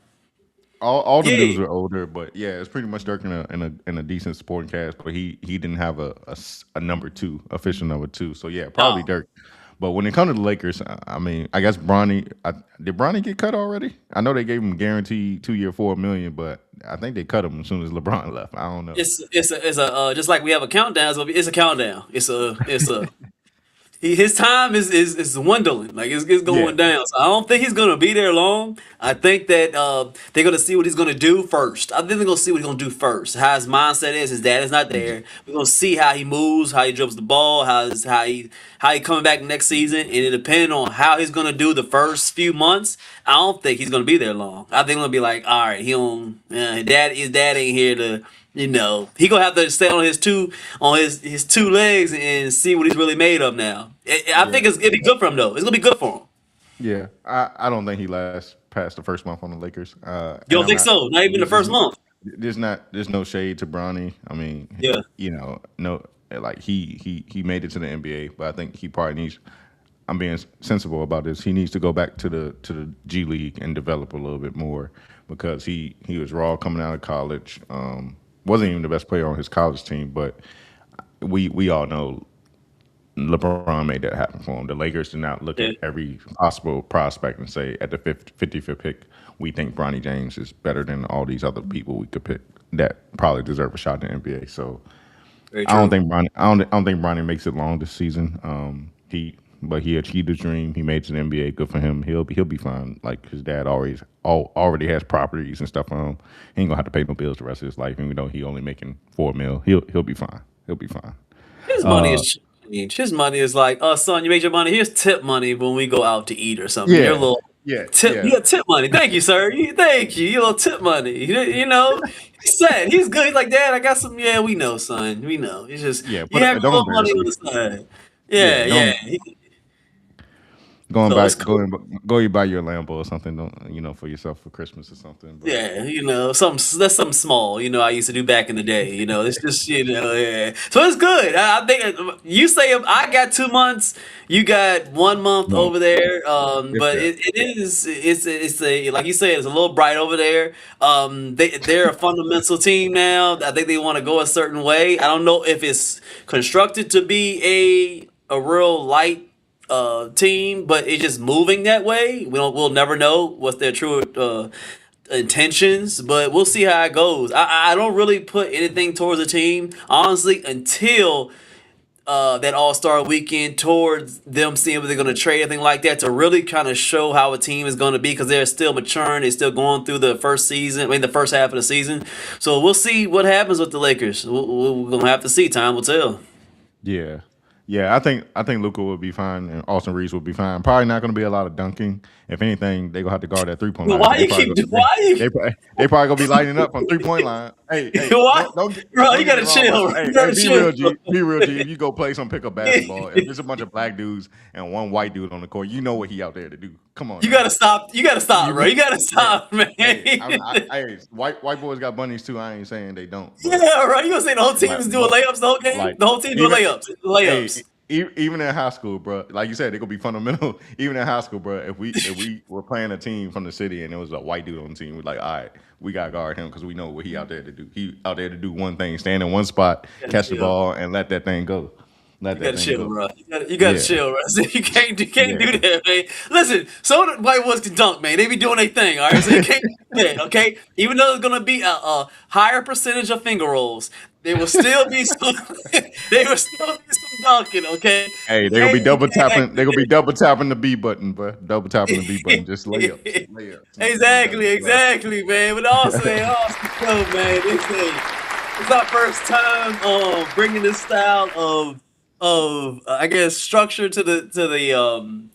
Speaker 2: All the
Speaker 1: Yeah.
Speaker 2: dudes were older, but yeah, it's pretty much Dirk in a decent supporting cast. But he didn't have a number two, official number two. So yeah, probably
Speaker 1: No.
Speaker 2: Dirk. But when it comes to the Lakers, I mean, I guess Bronny. Did Bronny get cut already? I know they gave him guaranteed 2-year, $4 million, but I think they cut him as soon as LeBron left. I don't know.
Speaker 1: It's a just like we have a countdown. It's a countdown. It's a his time is dwindling. Like it's going down. So I don't think he's gonna be there long. I think that they're gonna see what he's gonna do first. I think they're gonna see what he's gonna do first. How his mindset is. His dad is not there. We're gonna see how he moves, how he dribbles the ball, how he coming back next season, and it depending on how he's gonna do the first few months. I don't think he's gonna be there long. I think gonna be like, all right, his dad ain't here to. He gonna have to stay on his two legs and see what he's really made of now. I think it'd be good for him though. It's gonna be good for him.
Speaker 2: Yeah, I don't think he lasts past the first month on the Lakers.
Speaker 1: You don't think so? Not even the first month.
Speaker 2: There's no shade to Bronny. I mean,
Speaker 1: Yeah.
Speaker 2: no, like he made it to the NBA, but I think he probably needs. I'm being sensible about this. He needs to go back to the G League and develop a little bit more because he was raw coming out of college. Wasn't even the best player on his college team, but we all know LeBron made that happen for him. The Lakers did not look at every possible prospect and say at the 55th pick, we think Bronny James is better than all these other people we could pick that probably deserve a shot in the NBA. So
Speaker 1: Very
Speaker 2: I don't
Speaker 1: true.
Speaker 2: think Bronny makes it long this season. But he achieved his dream. He made it to the NBA. Good for him. He'll be fine. Like his dad already has properties and stuff on him. He ain't gonna have to pay no bills the rest of his life. Even though he only making $4 million, he'll be fine. He'll be fine.
Speaker 1: His money is change. His money is like, son, you made your money. Here's tip money when we go out to eat or something.
Speaker 2: Yeah.
Speaker 1: Your little
Speaker 2: Yeah,
Speaker 1: tip.
Speaker 2: yeah.
Speaker 1: You got tip money. Thank you, sir. Thank you. Your little tip money. He's sad. He's good. He's like, Dad, I got some. Yeah, we know, son. We know. It's just
Speaker 2: Yeah,
Speaker 1: you
Speaker 2: but
Speaker 1: have
Speaker 2: don't
Speaker 1: your little money on
Speaker 2: embarrass
Speaker 1: the side. Yeah,
Speaker 2: Yeah,
Speaker 1: yeah.
Speaker 2: Going
Speaker 1: So
Speaker 2: back,
Speaker 1: it's cool.
Speaker 2: go you buy your Lambo or something, for yourself for Christmas or something. But
Speaker 1: Yeah, that's something small. I used to do back in the day. It's just yeah. So it's good. I think you say I got 2 months, you got 1 month
Speaker 2: no,
Speaker 1: over there.
Speaker 2: it's
Speaker 1: But
Speaker 2: that.
Speaker 1: it's a like you said, it's a little bright over there. They're a fundamental team now. I think they want to go a certain way. I don't know if it's constructed to be a real light team, but it's just moving that way. We'll never know what their true intentions, but we'll see how it goes. I don't really put anything towards the team honestly until that All-Star weekend, towards them seeing what they're going to trade, anything like that, to really kind of show how a team is going to be, because they're still maturing. They're still going through the first half of the season. So we'll see what happens with the Lakers. We're going to have to see. Time will tell.
Speaker 2: Yeah, yeah. I think Luka will be fine and Austin Reeves will be fine. Probably not going to be a lot of dunking. If anything, they gonna have to guard that 3-point line.
Speaker 1: Why you keep
Speaker 2: They probably gonna be lighting up from 3-point line. Hey,
Speaker 1: Why? Bro,
Speaker 2: don't
Speaker 1: you
Speaker 2: get
Speaker 1: gotta
Speaker 2: me wrong,
Speaker 1: chill.
Speaker 2: bro.
Speaker 1: You gotta
Speaker 2: Be
Speaker 1: chill.
Speaker 2: real, G. Be real, G. If you go play some pickup basketball, if there's a bunch of black dudes and one white dude on the court, you know what he out there to do. Come on,
Speaker 1: You
Speaker 2: now.
Speaker 1: gotta stop. You gotta stop, bro. You gotta
Speaker 2: Hey,
Speaker 1: stop, man.
Speaker 2: hey, white boys got bunnies too. I ain't saying they don't. But
Speaker 1: Yeah, right. You gonna say the whole team
Speaker 2: like,
Speaker 1: is doing layups the whole game?
Speaker 2: like
Speaker 1: The whole team doing
Speaker 2: even
Speaker 1: layups.
Speaker 2: hey,
Speaker 1: Layups.
Speaker 2: even in high school, bro. Like you said, they're gonna be fundamental. Even in high school, bro. If we were playing a team from the city and there was a white dude on the team, we're like, all right, we gotta guard him because we know what he out there to do. He out there to do one thing: stand in one spot,
Speaker 1: You gotta
Speaker 2: catch the
Speaker 1: chill.
Speaker 2: ball, and let that thing go. Let
Speaker 1: You
Speaker 2: that
Speaker 1: gotta
Speaker 2: thing
Speaker 1: chill,
Speaker 2: go.
Speaker 1: bro. You gotta
Speaker 2: Yeah,
Speaker 1: chill, bro. You can't
Speaker 2: yeah,
Speaker 1: do that, man. Listen, so the white boys can dunk, man. They be doing their thing, all right. So you can't do that, okay? Even though it's gonna be a higher percentage of finger rolls, there will still be some. There will still be some dunking, okay?
Speaker 2: Hey,
Speaker 1: You
Speaker 2: they're gonna be double
Speaker 1: can't act
Speaker 2: tapping. They're gonna be double tapping the B button, bro. Double tapping the B button. Just layups, layups. No
Speaker 1: Exactly,
Speaker 2: double slash.
Speaker 1: man. But also, go, man. It's our first time bringing this style of I guess structure to the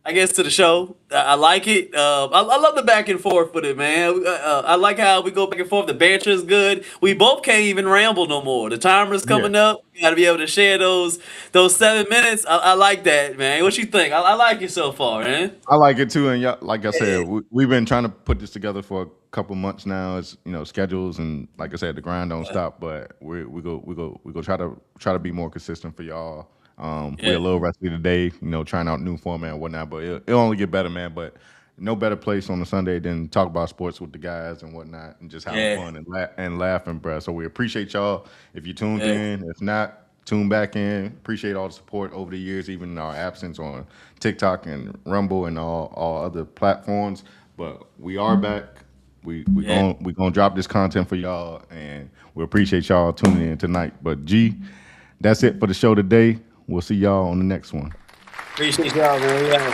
Speaker 1: I guess to the show. I like it. I love the back and forth with it, man. I like how we go back and forth. The banter is good. We both can't even ramble no more. The timer's
Speaker 2: Yeah.
Speaker 1: coming up. You got to be able to share those 7 minutes. I like that, man. What you think? I like it so far, man.
Speaker 2: I like it too, and yeah, like I
Speaker 1: Yeah,
Speaker 2: said, we've been trying to put this together for a couple months now. It's schedules, and like I said, the grind don't stop. But we go try to be more consistent for y'all. We're
Speaker 1: yeah,
Speaker 2: a little rusty today, trying out new format and whatnot, but it'll only get better, man. But no better place on a Sunday than talk about sports with the guys and whatnot, and just having
Speaker 1: yeah,
Speaker 2: fun and laughing, bruh. So we appreciate y'all. If you tuned
Speaker 1: yeah,
Speaker 2: in, if not, tune back in. Appreciate all the support over the years, even in our absence on TikTok and Rumble and all other platforms. But we are back.
Speaker 1: yeah.
Speaker 2: We gonna drop this content for y'all, and we appreciate y'all tuning in tonight. But G, that's it for the show today. We'll see y'all on the next one.
Speaker 1: Appreciate y'all, man. Yeah.